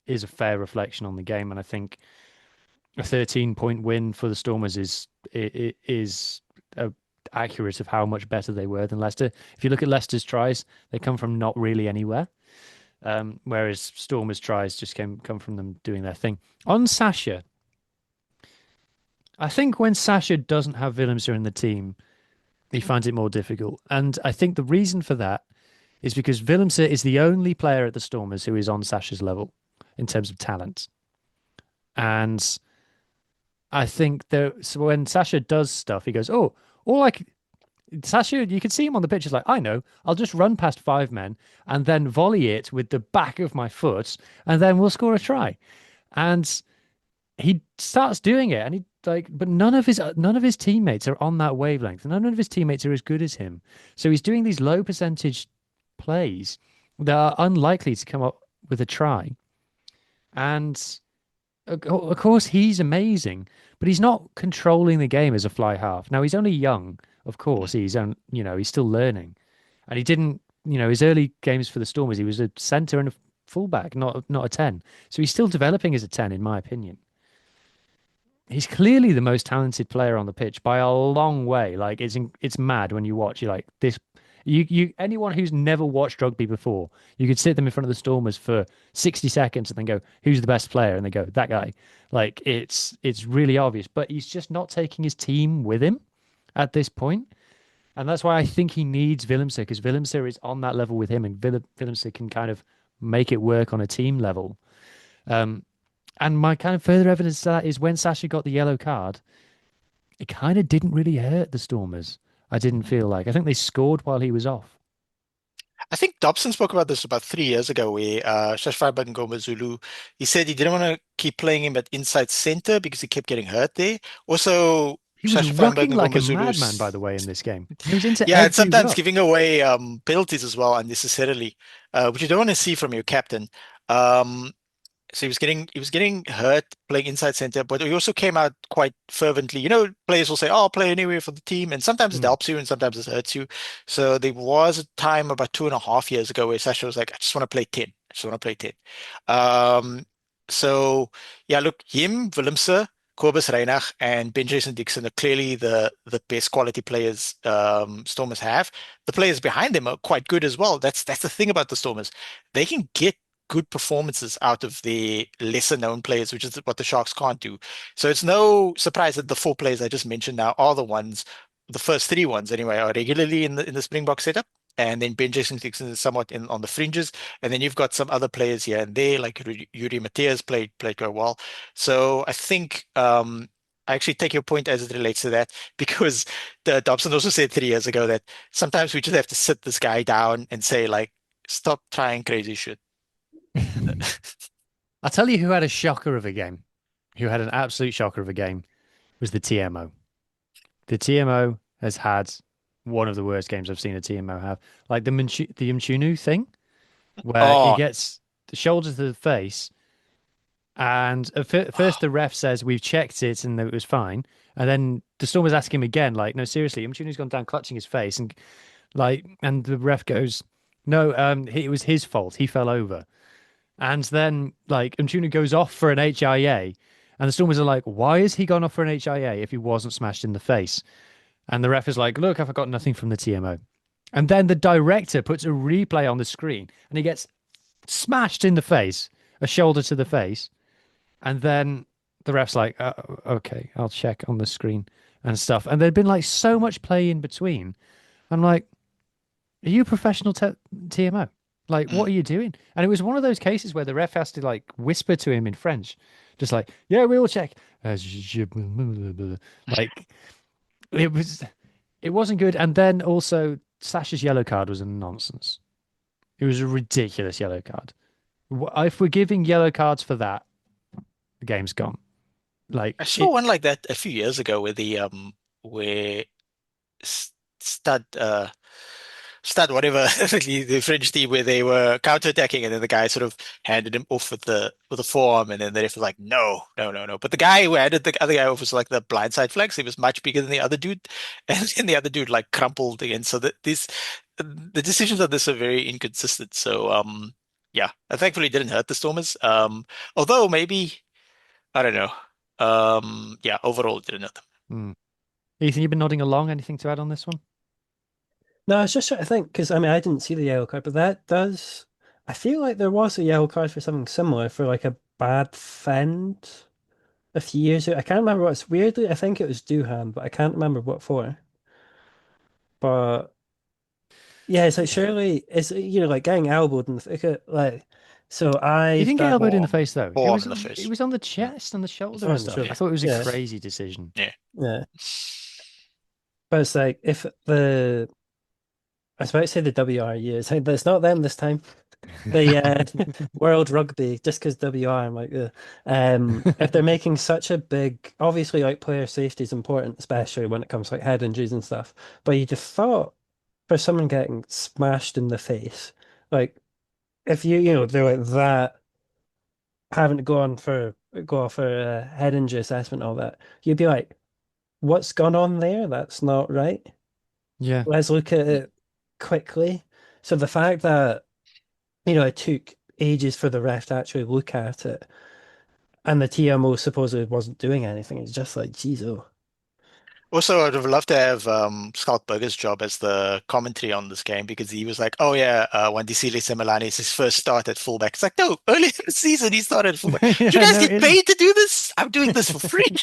is a fair reflection on the game, and I think a 13-point win for the Stormers is accurate of how much better they were than Leicester. If you look at Leicester's tries, they come from not really anywhere. Whereas Stormers' tries just come from them doing their thing. On Sasha, I think when Sasha doesn't have Willemser in the team, he finds it more difficult. And I think the reason for that is because Willemser is the only player at the Stormers who is on Sasha's level in terms of talent. And I think so when Sasha does stuff, he goes, oh, Sasha, you can see him on the pitch. He's like, I know, I'll just run past 5 men and then volley it with the back of my foot, and then we'll score a try. And he starts doing it, and but none of his teammates are on that wavelength. None of his teammates are as good as him. So he's doing these low percentage plays that are unlikely to come up with a try. And of course, he's amazing, but he's not controlling the game as a fly half. Now he's only young. Of course, he's still learning, and he didn't. His early games for the Stormers, he was a centre and a fullback, not a 10. So he's still developing as a 10, in my opinion. He's clearly the most talented player on the pitch by a long way. Like it's mad when you watch. You're like this. Anyone who's never watched rugby before, you could sit them in front of the Stormers for 60 seconds and then go, "Who's the best player?" And they go, "That guy." Like it's really obvious, but he's just not taking his team with him at this point. And that's why I think he needs Willemser, because Willemser is on that level with him, and Willemser can kind of make it work on a team level. And my kind of further evidence to that is when Sasha got the yellow card, it kind of didn't really hurt the Stormers. I didn't feel like. I think they scored while he was off. I think Dobson spoke about this about 3 years ago, where Shashwaba Ngoma Zulu, he said he didn't want to keep playing him at inside center because he kept getting hurt there. Also, He was Shashwaba rucking like Ngoma a Zulu's madman, by the way, in this game. He was into yeah, and every sometimes ruck. giving away penalties as well unnecessarily, which you don't want to see from your captain. Um, so he was getting hurt playing inside center, but he also came out quite fervently. Players will say, "Oh, I'll play anywhere for the team," and sometimes it Mm. helps you, and sometimes it hurts you. So there was a time about 2.5 years ago where Sasha was like, "I just want to play 10. I just want to play 10." Um, so yeah, look, him, Willemse, Kobus Reinach, and Ben Jason Dixon are clearly the best quality players Stormers have. The players behind them are quite good as well. That's the thing about the Stormers. They can get good performances out of the lesser known players, which is what the Sharks can't do. So it's no surprise that the 4 players I just mentioned now are the first 3 ones anyway, are regularly in the Springbok setup. And then Ben Jason Dixon is somewhat on the fringes. And then you've got some other players here and there, like Yuri Mateus played quite well. So I think I actually take your point as it relates to that, because the Dobson also said 3 years ago that sometimes we just have to sit this guy down and say, like, stop trying crazy shit. I'll tell you who had a shocker of a game, who had an absolute shocker of a game, was the TMO. The TMO has had one of the worst games I've seen a TMO have. Like the Mchunu thing, where he Oh, gets the shoulder to the face, and at first the ref says, we've checked it and it was fine. And then the Stormers ask him again, like, no, seriously, Mchunu's gone down clutching his face. And the ref goes, no, it was his fault. He fell over. And then like Mchunu goes off for an HIA, and the Stormers are like, why has he gone off for an HIA if he wasn't smashed in the face? And the ref is like, look, I've got nothing from the TMO. And then the director puts a replay on the screen, and he gets smashed in the face, a shoulder to the face. And then the ref's like, okay, I'll check on the screen and stuff. And there'd been like so much play in between. I'm like, are you a professional TMO? Like, what are you doing? And it was one of those cases where the ref has to like whisper to him in French, just like, yeah, we'll check. Like, it wasn't good. And then also Sasha's yellow card was a nonsense. It was a ridiculous yellow card. If we're giving yellow cards for that, the game's gone. Like I saw it. one like that a few years ago where where stud stud whatever the French team where they were counterattacking and then the guy sort of handed him off with the forearm and then the ref was like no no no no, but the guy who handed the other guy off was like the blindside flex. He was much bigger than the other dude and then the other dude like crumpled again. So that this the decisions of this are very inconsistent. So yeah, thankfully it didn't hurt the Stormers. Although maybe I don't know. Yeah, overall it didn't hurt them. Hmm. Ethan, you've been nodding along. Anything to add on this one? No, I was just trying to think because I mean I didn't see the yellow card, but that does. I feel like there was a yellow card for something similar for like a bad fend a few years ago. I can't remember what it's weirdly. I think it was Doohan, but I can't remember what for. But yeah, it's like Yeah. surely it's like getting elbowed and like so He I've didn't get done elbowed in the Form, face though. It form was in the it face. was on the Mm. chest and the shoulder on and the stuff. I shoulder. thought it was a Yeah, crazy decision. Yeah. yeah. But it's like if the I was about to say the WRU, it's not them this time. The World Rugby, just because WR, I'm like, ugh. If they're making such a big, obviously, like player safety is important, especially when it comes to like head injuries and stuff. But you just thought for someone getting smashed in the face, like if they're like that, having to go off for a head injury assessment, and all that, you'd be like, what's gone on there? That's not right. Yeah. Let's look at it quickly. So the fact that it took ages for the ref to actually look at it, and the TMO supposedly wasn't doing anything. It's just like, geez, oh. Also, I'd have loved to have Schalk Burger's job as the commentary on this game because he was like, "Oh yeah, Wandisile Semelani is his first start at fullback." It's like, no, earlier in the season he started at fullback. Do you Yeah, guys no, get it. paid to do this? I'm doing this for free.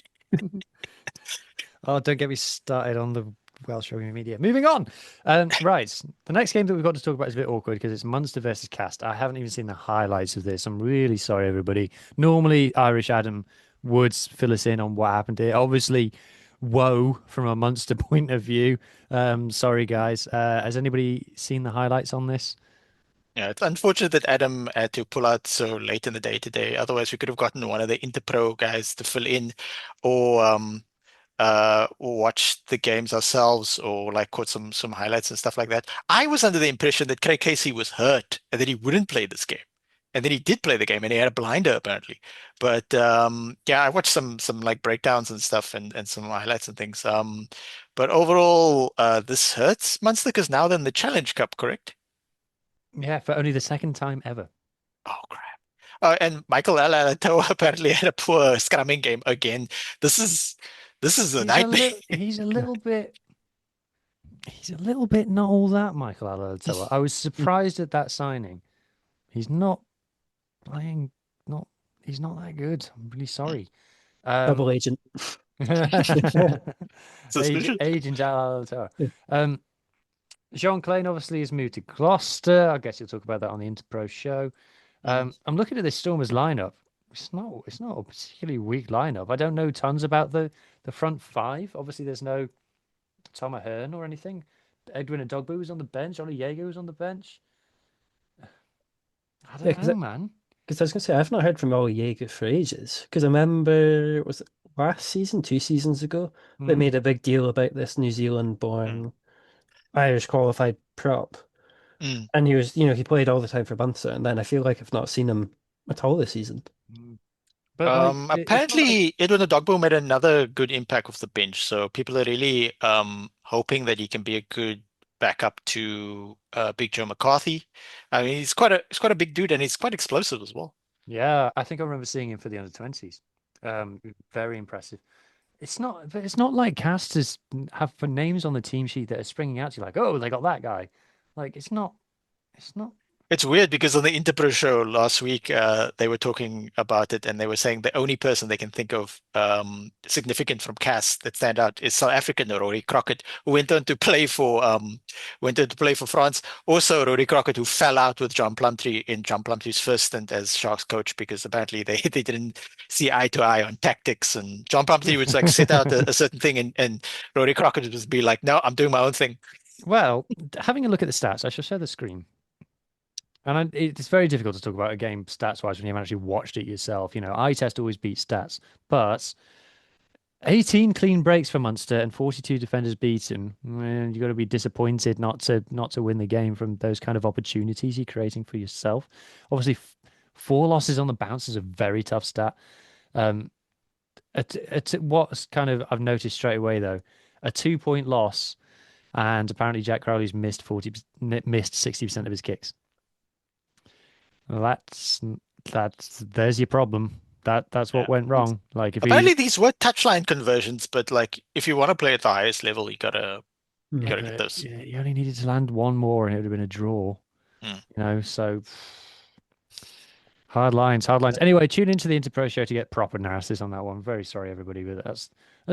Oh, don't get me started on the Welsh rugby media. Moving on. Right. The next game that we've got to talk about is a bit awkward because it's Munster versus Cast. I haven't even seen the highlights of this. I'm really sorry, everybody. Normally, Irish Adam would fill us in on what happened here. Obviously, woe from a Munster point of view. Sorry, guys. Has anybody seen the highlights on this? Yeah, it's unfortunate that Adam had to pull out so late in the day today. Otherwise, we could have gotten one of the Interpro guys to fill in, or watch the games ourselves or like caught some highlights and stuff like that. I was under the impression that Craig Casey was hurt and that he wouldn't play this game. And then he did play the game and he had a blinder apparently. But yeah, I watched some like breakdowns and stuff and some highlights and things. But overall, this hurts Munster because now they're in the Challenge Cup, correct? Yeah, for only the second time ever. Oh crap. And Michael Alatoa apparently had a poor scrumming game again. This is this is a nightmare. He's a little bit not all that, Michael Alatoa. I was surprised at that signing. He's not playing, not he's not that good. I'm really sorry. Double Um, agent. Suspicious. Agent Alatoa. Yeah. Jean Klein obviously has moved to Gloucester. I guess you'll talk about that on the Interpro show. Mm. I'm looking at this Stormers lineup. It's not a particularly weak lineup. I don't know tons about the front five. Obviously, there's no Tom Ahern or anything. Edwin Adogbu was on the bench. Oli Jaeger was on the bench. I Yeah, don't know, man. because I was gonna say I've not heard from Ollie Jaeger for ages. Because I remember was it last season, 2 seasons ago, they Mm. made a big deal about this New Mm. Zealand-born Irish qualified prop, Mm. and he played all the time for Munster, and then I feel like I've not seen him at all this season. Mm. But like, it's not like Apparently, Edwin Adogbo made another good impact off the bench, so people are really hoping that he can be a good backup to Big Joe McCarthy. I mean, he's quite a big dude, and he's quite explosive as well. yeah. I think I remember seeing him for the under 20s. Very impressive. But it's not like casters have for names on the team sheet that are springing out to you like, oh, they got that guy. Like it's not. It's weird because on the Interpro show last week, they were talking about it and they were saying the only person they can think of significant from CAS that stand out is South African Rory Crockett, who went on to play for France. Also, Rory Crockett, who fell out with John Plumtree in John Plumtree's first stint as Sharks coach because apparently they didn't see eye to eye on tactics. And John Plumtree would like set out a certain thing, and Rory Crockett would just be like, "No, I'm doing my own thing." Well, having a look at the stats, I shall share the screen. And it's very difficult to talk about a game stats wise when you haven't actually watched it yourself. Eye test always beats stats, but 18 clean breaks for Munster and 42 defenders beaten. And you got to be disappointed not to win the game from those kind of opportunities you're creating for yourself. Obviously, 4 losses on the bounce is a very tough stat. What's kind of I've noticed straight away though, a 2-point loss, and apparently Jack Crowley's missed 60% of his kicks. Well, there's your problem. That's what went wrong. Like if Apparently these were touchline conversions, but like if you want to play at the highest level, you gotta get those. you only needed to land one more and it would have been a draw. So hard lines. Anyway, tune into the Interpro show to get proper analysis on that one. Very sorry, everybody, but that's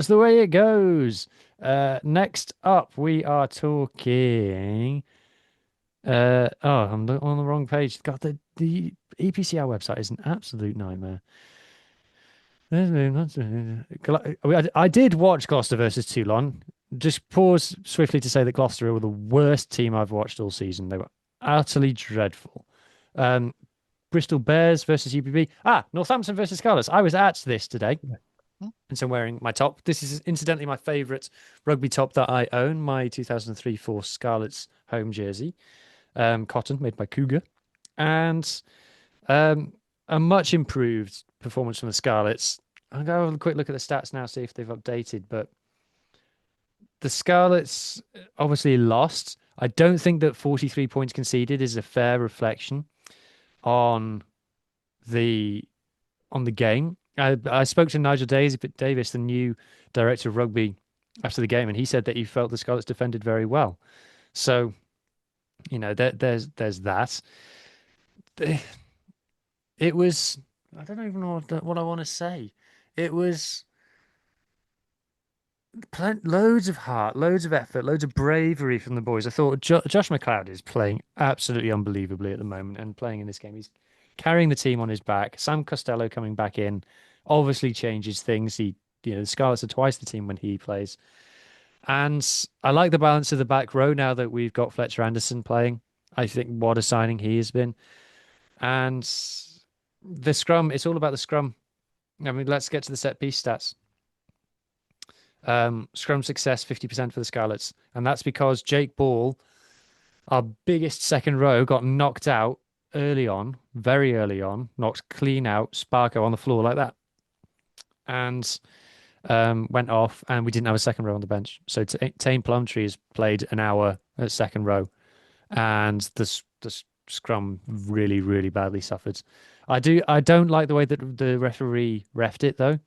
the way it goes. Next up, we are talking. I'm on the wrong page. God, the EPCR website is an absolute nightmare. I did watch Gloucester versus Toulon. Just pause swiftly to say that Gloucester were the worst team I've watched all season. They were utterly dreadful. Bristol Bears versus UBB. Northampton versus Scarlets. I was at this today. And so I'm wearing my top. This is incidentally my favourite rugby top that I own, my 2003-4 Scarlets home jersey. Cotton, made by Cougar. And a much improved performance from the Scarlets. I'll go have a quick look at the stats now, see if they've updated. But the Scarlets obviously lost. I don't think that 43 points conceded is a fair reflection on the game. I spoke to Nigel Davis, the new director of rugby, after the game, and he said that he felt the Scarlets defended very well. So, there's that. It was, I don't even know what I want to say. It was loads of heart, loads of effort, loads of bravery from the boys. I thought Josh McLeod is playing absolutely unbelievably at the moment and playing in this game. He's carrying the team on his back. Sam Costello coming back in obviously changes things. The Scarlets are twice the team when he plays. And I like the balance of the back row now that we've got Fletcher Anderson playing. I think what a signing he has been. And the scrum, it's all about the scrum. I mean, let's get to the set piece stats. Scrum success, 50% for the Scarlets. And that's because Jake Ball, our biggest second row, got knocked out early on, very early on, knocked clean out, Sparko on the floor like that. And went off, and we didn't have a second row on the bench. So Tane Plumtree has played an hour at second row, and the scrum really, really badly suffered. I don't like the way that the referee refed it though,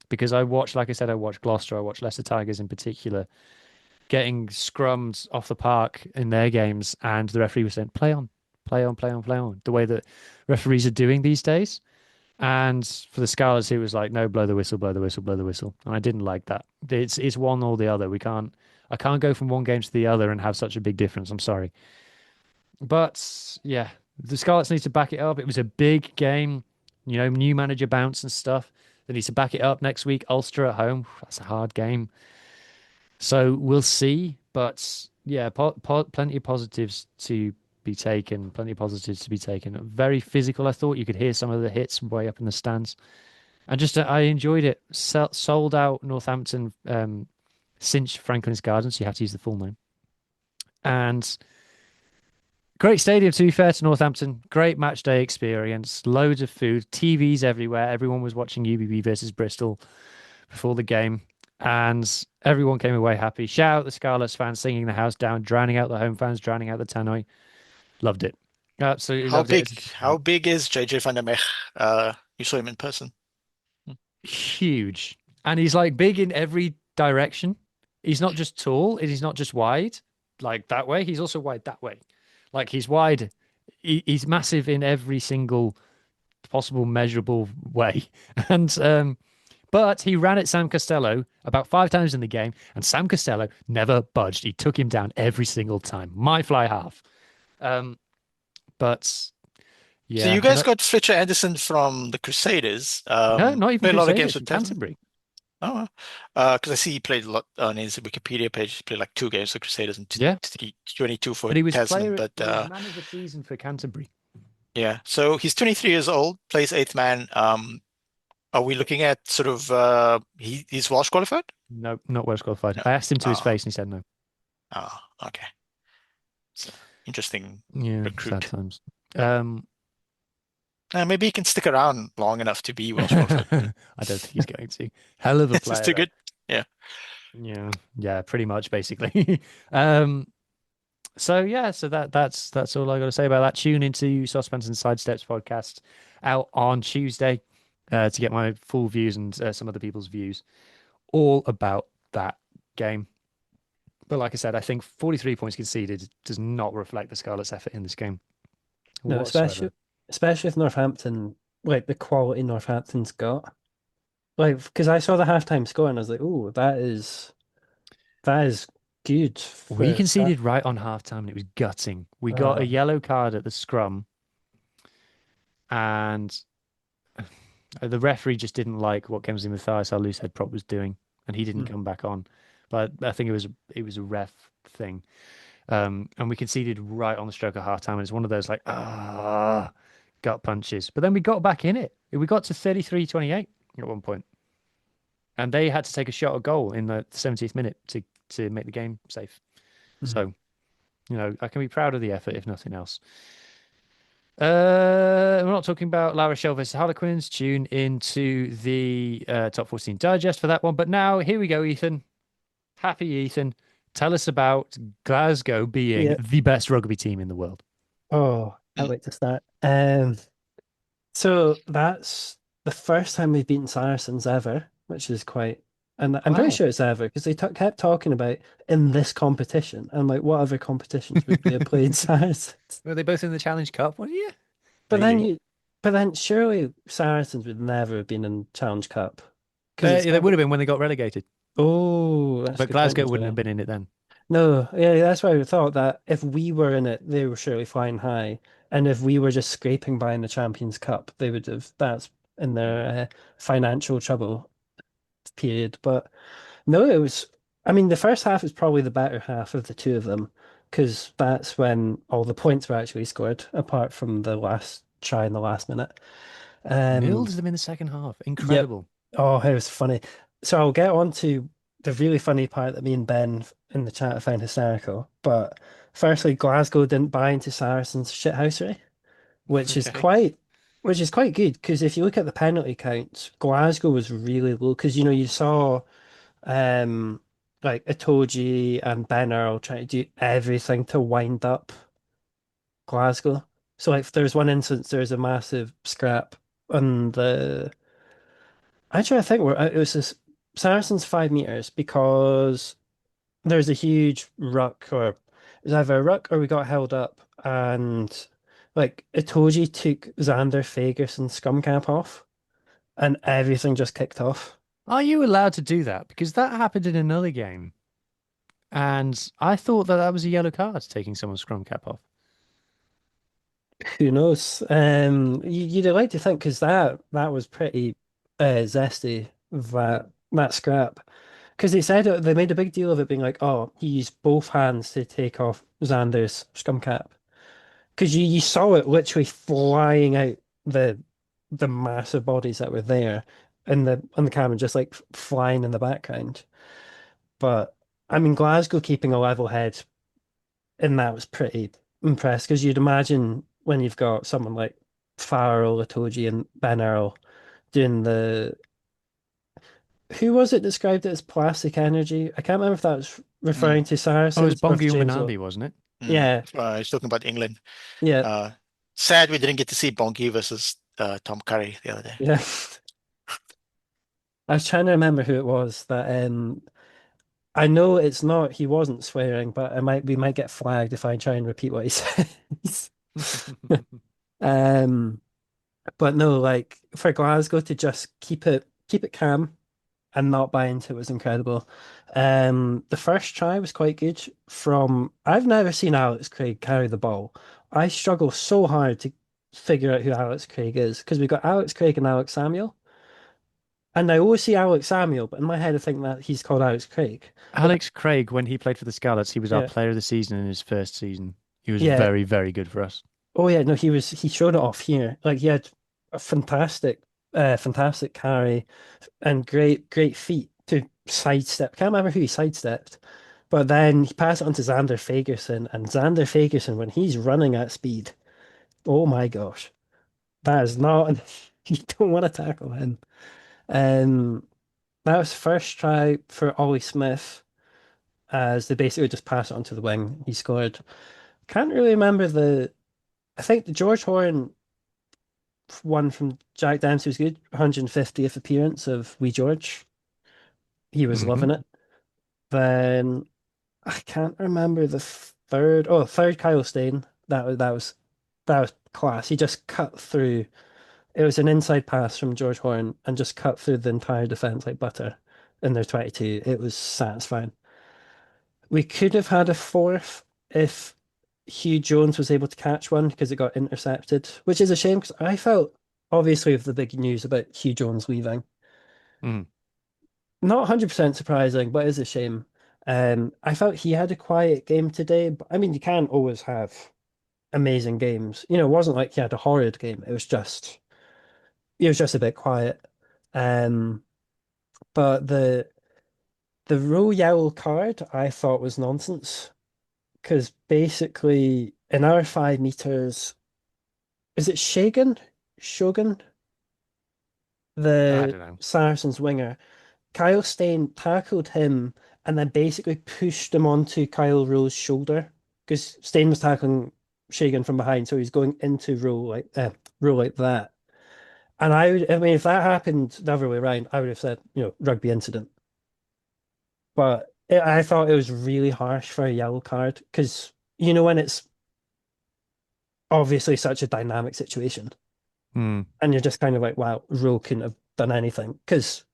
because I watched Gloucester, I watched Leicester Tigers in particular, getting scrummed off the park in their games, and the referee was saying, play on, the way that referees are doing these days. And for the Scarlets, it was like, no, blow the whistle. And I didn't like that. It's one or the other. I can't go from one game to the other and have such a big difference. I'm sorry. But yeah, the Scarlets need to back it up. It was a big game, new manager bounce and stuff. They need to back it up next week. Ulster at home. That's a hard game. So we'll see. But yeah, plenty of positives to be taken. Very physical. I thought you could hear some of the hits way up in the stands, and just I enjoyed it. Sold out Northampton Cinch Franklin's Garden, so you have to use the full name. And great stadium, to be fair to Northampton. Great match day experience. Loads of food. TVs everywhere. Everyone was watching UBB versus Bristol before the game, and everyone came away happy. Shout out the Scarlets fans singing the house down, drowning out the home fans, drowning out the tannoy. Loved it. Absolutely loved it. How big is JJ van der Mech? You saw him in person. Huge. And he's like big in every direction. He's not just tall, he's not just wide, like that way. He's also wide that way. Like he's wide. He's massive in every single possible measurable way. And but he ran at Sam Costello about 5 times in the game, and Sam Costello never budged. He took him down every single time. My fly half. But yeah. So you guys got Fletcher Anderson from the Crusaders. No, not even played a lot of Crusaders, games with Canterbury. Oh, because I see he played a lot on his Wikipedia page. He played like 2 games for Crusaders and 22 for But he was Tasman. man of the season for Canterbury. Yeah. So he's 23 years old, plays eighth man. Are we looking at sort of he's Welsh qualified? No, not Welsh qualified. No. I asked him to his Oh, face and he said no. oh, okay. So interesting Yeah, sad recruit. times. Yeah. Um, Maybe he can stick around long enough to be Welsh qualified. I don't think he's going to. Hell of a This is player too though. good. Yeah. Yeah, pretty much basically. um, so yeah, so that's all I got to say about that. Tune into Suspense and Sidesteps podcast out on Tuesday to get my full views and some other people's views all about that game. But like I said, I think 43 points conceded does not reflect the Scarlets' effort in this game No, whatsoever. especially if Northampton, like the quality Northampton's got. Like, because I saw the halftime score and I was like, oh, that is good We for that. conceded right on halftime and it was gutting. We got Uh, a yellow card at the scrum and the referee just didn't like what Kemsley Mathias, our loose head prop, was doing, and he didn't mm, come back on. But I think it was a ref thing. And we conceded right on the stroke of half time. And it's one of those like gut punches. But then we got back in it. We got to 33-28 at one point, and they had to take a shot at goal in the 70th minute to make the game safe. mm. So I can be proud of the effort if nothing else. We're not talking about La Rochelle versus Harlequins. Tune into the top 14 digest for that one. But now, here we go, Ethan. Happy Ethan. Tell us about Glasgow being Yeah. the best rugby team in the world. Oh, can't Mm. wait to start. So that's the first time we've beaten Saracens ever, which is quite, and I'm pretty Wow. sure it's ever because they t kept talking about in this competition. I'm like, what other competitions would we have played Saracens? Were they both in the Challenge Cup one year? But then Maybe. you, but then surely Saracens would never have been in Challenge Cup because it's They would never. have been when they got relegated, Oh, that's a but good point, Glasgow wouldn't have actually. been in it then. No, yeah, that's why I thought that if we were in it, they were surely flying high, and if we were just scraping by in the Champions Cup, they would have. That's in their financial trouble period. But no, it was. I mean, the first half is probably the better half of the two of them because that's when all the points were actually scored, apart from the last try in the last minute. Milled Um, them in the second half. yep. Incredible. Oh, it was funny. So I'll get on to the really funny part that me and Ben in the chat found hysterical. But firstly, Glasgow didn't buy into Saracens' shithousery, which is Okay. quite good because if you look at the penalty counts, Glasgow was really low because you saw um like Itoji and Ben Earl trying to do everything to wind up Glasgow. So like there's one instance there's a massive scrap on the actually, I think it was this Saracens 5 meters because there's a huge ruck, or it was either a ruck or we got held up, and like Itoji took Xander Fagerson's scrum cap off, and everything just kicked off. Are you allowed to do that? Because that happened in another game, and I thought that was a yellow card taking someone's scrum cap off. Who knows? You'd like to think because that was pretty zesty that scrap. Because they made a big deal of it being like, oh, he used both hands to take off Xander's scrum cap. Because you saw it literally flying out the the massive bodies that were there in the on the camera, just like flying in the background. But I mean, Glasgow keeping a level head in that was pretty impressed because you'd imagine when you've got someone like Farrell, Latoji, and Ben Earl doing the who was it described it as plastic energy? I can't remember if that was Mm. referring to Oh, it was Saracens or if Bongi James Lowe. Mbonambi, wasn't it? Mm. Yeah, He's talking about England. yeah, Uh, Sad we didn't get to see Bonky versus Tom Curry the other day. yeah. I was trying to remember who it was that I know it's not he wasn't swearing, but we might get flagged if I try and repeat what he says. Um but no, like for Glasgow to just keep it calm and not buy into it was incredible. The first try was quite good from I've never seen Alex Craig carry the ball. I struggle so hard to figure out who Alex Craig is because we've got Alex Craig and Alex Samuel. And I always see Alex Samuel, but in my head I think that he's called Alex Craig. But Alex Craig, when he played for the Scarlets, he was our yeah, player of the season in his first season. He was yeah. very, very good for us. Oh yeah, no, he showed it off here. Like he had a fantastic carry and great feet to sidestep. Can't remember who he sidestepped, but then he passed it on to Xander Fagerson, and Xander Fagerson, when he's running at speed, oh my gosh, that is not. You don't want to tackle him. Um, that was first try for Ollie Smith, as they basically just pass it onto the wing. He scored. Can't really remember the. I think the George Horn one from Jack Dempsey was good. 150th appearance of Wee George. He was Hmm. loving it. Then I can't remember the third. Oh, third Kyle Stain. That was class. He just cut through. It was an inside pass from George Horn and just cut through the entire defense like butter in their 22. It was satisfying. We could have had a fourth if Hugh Jones was able to catch one because it got intercepted, which is a shame because I felt obviously with the big news about Hugh Jones leaving. Mm. Not 100% surprising, but it is a shame. I felt he had a quiet game today, but I mean, you can't always have amazing games. It wasn't like he had a horrid game. It was just a bit quiet. Um, but the row yellow card I thought was nonsense because basically in our 5 meters, is it Shagan? Shogun, I the don't know. Saracens winger. Kyle Stain tackled him and then basically pushed him onto Kyle Rowe's shoulder because Stain was tackling Shagan from behind, so he's going into row like that. And I mean, if that happened the other way around, I would have said, rugby incident. But I thought it was really harsh for a yellow card because when it's obviously such a dynamic situation, Mm. and you're just kind of like, wow, Rowe couldn't have done anything because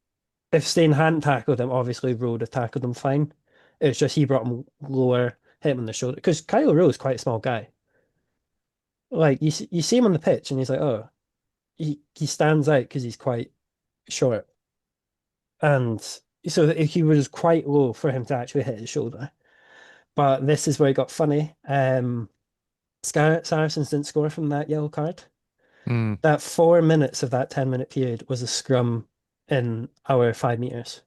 if Stain hadn't tackled him, obviously Rowe would have tackled him fine. It's just he brought him lower, hit him in the shoulder. Because Kyle Rowe is quite a small guy. Like you see him on the pitch, and he's like, oh, he stands out because he's quite short, and so he was quite low for him to actually hit his shoulder. But this is where it got funny. Saracens didn't score from that yellow card. Mm. That 4 minutes of that 10-minute period was a scrum in our 5 meters.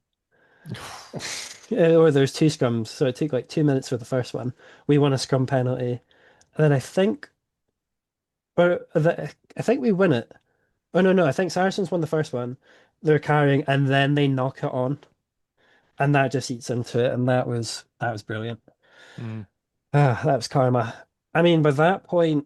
Or there's two scrums, so it took like 2 minutes for the first one. We won a scrum penalty, and then I think we win it. Oh no, no, I think Saracens won the first one. They're carrying, and then they knock it on, and that just eats into it, and that was brilliant. Mm. That was karma. I mean, by that point,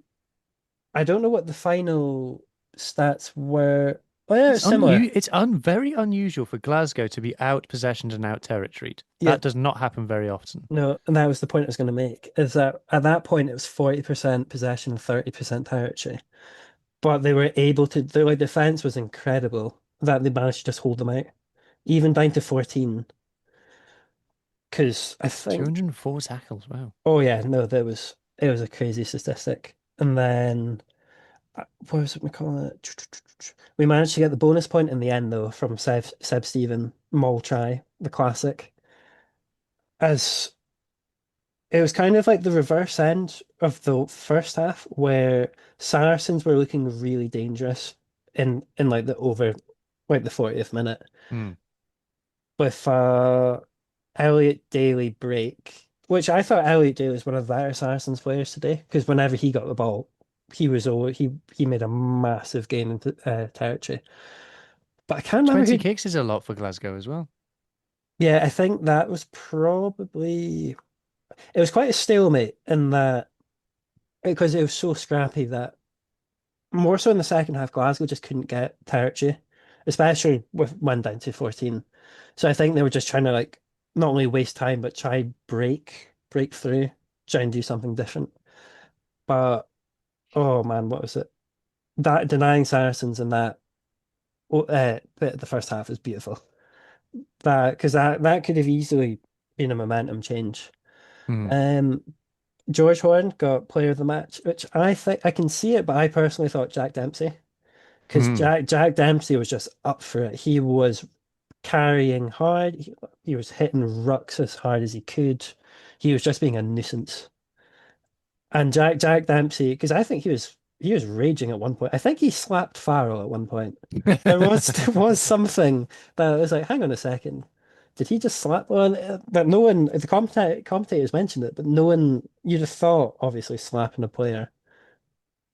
I don't know what the final stats were. Oh yeah, it's similar. It's very unusual for Glasgow to be out possessioned and out territoried. Yeah, That does not happen very often. no, and that was the point I was going to make, is that at that point it was 40% possession, 30% territory. But they were able to, their defense was incredible that they managed to just hold them out, even down to 14. Because I think, 204 tackles. Wow. oh yeah, no, it was a crazy statistic. And then, what was it we call it? We managed to get the bonus point in the end, though, from Seb Stephen, Mole try, the classic. As it was kind of like the reverse end of the first half, where Saracens were looking really dangerous in like the 40th minute Mm. with Elliot Daly break, which I thought Elliot Daly was one of the better Saracens players today because whenever he got the ball, he made a massive gain into territory. But I can't remember 20 who. kicks is a lot for Glasgow as well. Yeah, I think that was probably it was quite a stalemate in that because it was so scrappy that more so in the second half, Glasgow just couldn't get territory, especially with one down to 14. So I think they were just trying to like not only waste time but try break through, try and do something different. But oh man, what was it? That denying Saracens in that bit of the first half is beautiful. That because that could have easily been a momentum change. Mm. Um, George Horn got player of the match, which I think I can see it, but I personally thought Jack Dempsey. Because Mm. Jack Dempsey was just up for it. He was carrying hard. He was hitting rucks as hard as he could. He was just being a nuisance. And Jack Dempsey, because I think he was he was raging at one point. I think he slapped Farrell at one point. There was something that was like, hang on a second. Did he just slap one? That no one, the commentators mentioned it, but no one, you'd have thought, obviously, slapping a player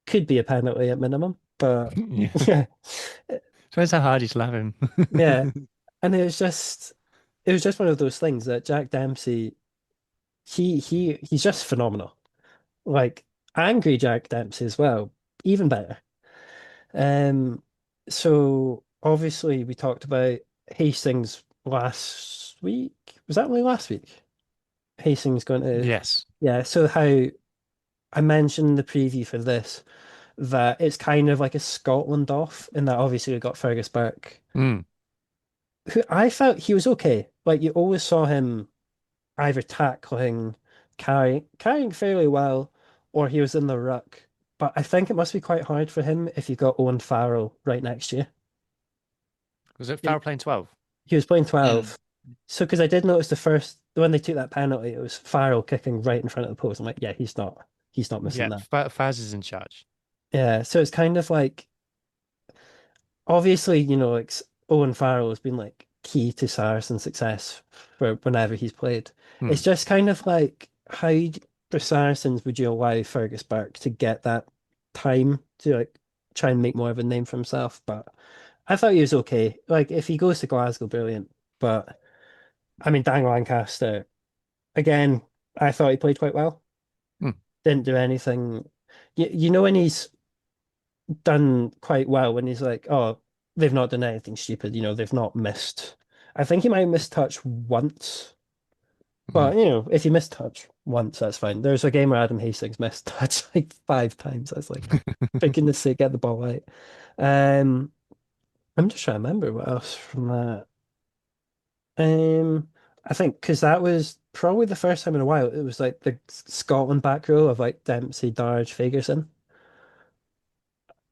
could be a penalty at minimum. But Yeah. yeah, Depends how hard you slap him. yeah. And it was just one of those things that Jack Dempsey, he's just phenomenal. Like angry Jack Dempsey as well, even better. Um, so obviously we talked about Hastings last week. Was that only last week? Hastings going to, Yes. yeah. So how I mentioned in the preview for this that it's kind of like a Scotland off, in that obviously we got Fergus Burke, Mm. who I felt he was okay. Like you always saw him either tackling, carrying fairly well, or he was in the ruck. But I think it must be quite hard for him if you've got Owen Farrell right next to you. Was it Farrell playing 12? He was playing Mm. 12. So, because I did notice when they took that penalty, it was Farrell kicking right in front of the post. I'm like, yeah, he's not missing Yeah, that. Faz is in charge. Yeah, so it's kind of like, obviously, like Owen Farrell has been like key to Saracen's success for whenever he's played. Hmm. It's just kind of like, for Saracens would you allow Fergus Burke to get that time to like try and make more of a name for himself? But I thought he was okay. Like, if he goes to Glasgow, brilliant. But I mean, Dan Lancaster, again, I thought he played quite well. Hmm. Didn't do anything. You know when he's done quite well, when he's like, oh, they've not done anything stupid, they've not missed. I think he might have missed touch once. Hmm. But, if you miss touch once, that's fine. There's a game where Adam Hastings missed touch like 5 times. I was like, for goodness sake, get the ball out. Um, I'm just trying to remember what else from that. Um, I think because that was probably the first time in a while it was like the Scotland back row of like Dempsey, Darge, Fagerson.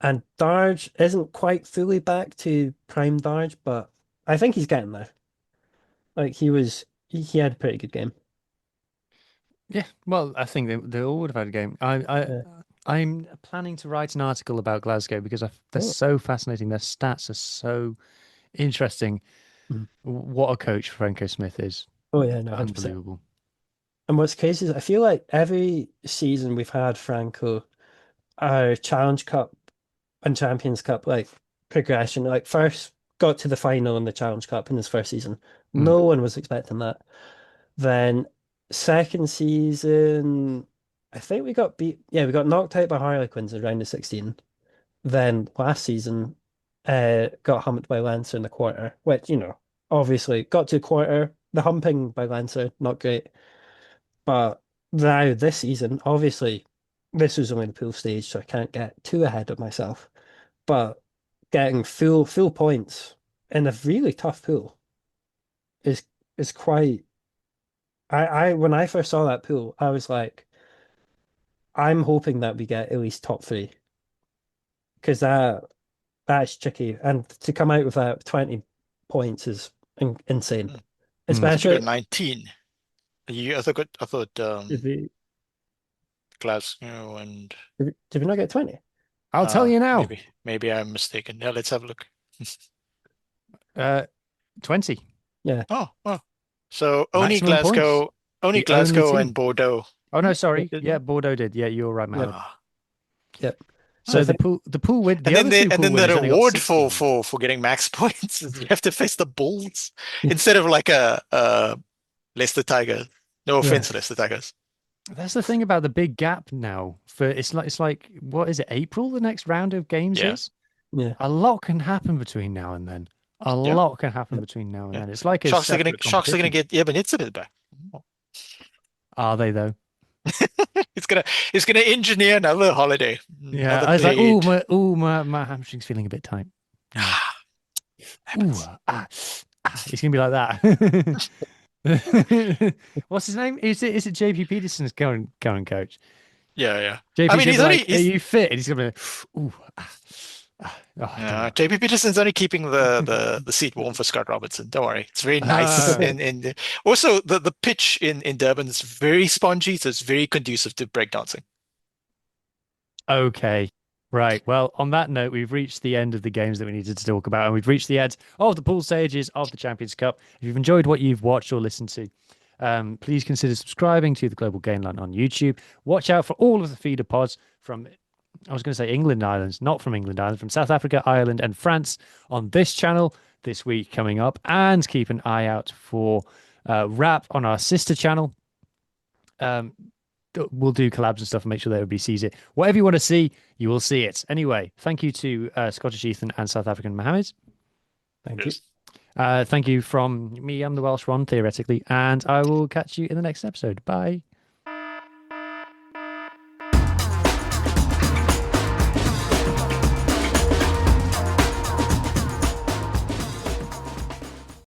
And Darge isn't quite fully back to prime Darge, but I think he's getting there. Like he had a pretty good game. Yeah, well, I think they all would have had a game. Yeah. I'm planning to write an article about Glasgow because they're Oh, so fascinating. Their stats are so interesting. mm. What a coach Franco Smith is. Oh yeah, no, 100%. Unbelievable. And what's crazy is I feel like every season we've had Franco, our Challenge Cup and Champions Cup like progression, like first got to the final in the Challenge Cup in his first season. Mm. No one was expecting that. Then second season, I think we got beat. Yeah, we got knocked out by Harlequins in round of 16. Then last season, got humped by Lancer in the quarter, which, obviously got to the quarter. The humping by Lancer, not great. But now this season, obviously, this was only the pool stage, so I can't get too ahead of myself. But getting full points in a really tough pool is is quite. I when I first saw that pool, I was like, I'm hoping that we get at least top three because that's tricky, and to come out with that 20 points is insane, Mm. Mm. I thought you got especially 19. I thought did we Glasgow and did we not get 20? I'll tell you now. maybe I'm mistaken. Yeah, let's have a look. 20 Yeah. Oh. So maximum points. only The only Glasgow and team. Bordeaux. Oh no, sorry. Did Yeah, not. Bordeaux did. Yeah, you're right, Yep. Mohammed. Ah. Yep. So So I the think pool win, the And then other two pool the winners only got reward 60 points. for getting max points is you have to face the Bulls instead of like a Leicester Tigers. No yeah. offense, Leicester Tigers. That's the thing about the big gap now. For it's like what is it? April the next round of games Yeah. is. Yeah. A lot can happen between now and then. A Yeah. lot can happen Yep. between now and Yeah. then. It's like a Sharks are separate gonna competition. get Ebenezer back. Are they though? It's gonna engineer another holiday. Yeah, Another I was like, bed. my hamstring's feeling a bit tight. Ooh, Happens. It's gonna be like that. What's his name? Is it JP Peterson's current coach? Yeah. I JP's mean gonna he's be only like, "Are you fit?" And he's gonna be, ooh, I don't know. JP Peterson's only keeping the seat warm for Scott Robertson. Don't worry. It's very nice. Ah, And also the pitch in Durban is very spongy, so it's very conducive to breakdancing. okay, Right. Well, on that note, we've reached the end of the games that we needed to talk about, and we've reached the end of the pool stages of the Champions Cup. If you've enjoyed what you've watched or listened to, please consider subscribing to the Global Game Line on YouTube. Watch out for all of the feeder pods from, I was going to say England Islands, not from England Islands, from South Africa, Ireland, and France on this channel this week coming up. And keep an eye out for Rap on our sister channel. We'll do collabs and stuff and make sure that everybody sees it. Whatever you want to see, you will see it. Anyway, thank you to Scottish Ethan and South African Muhammed. Thank you. Thank you from me. I'm the Welsh one, theoretically, and I will catch you in the next episode. Bye.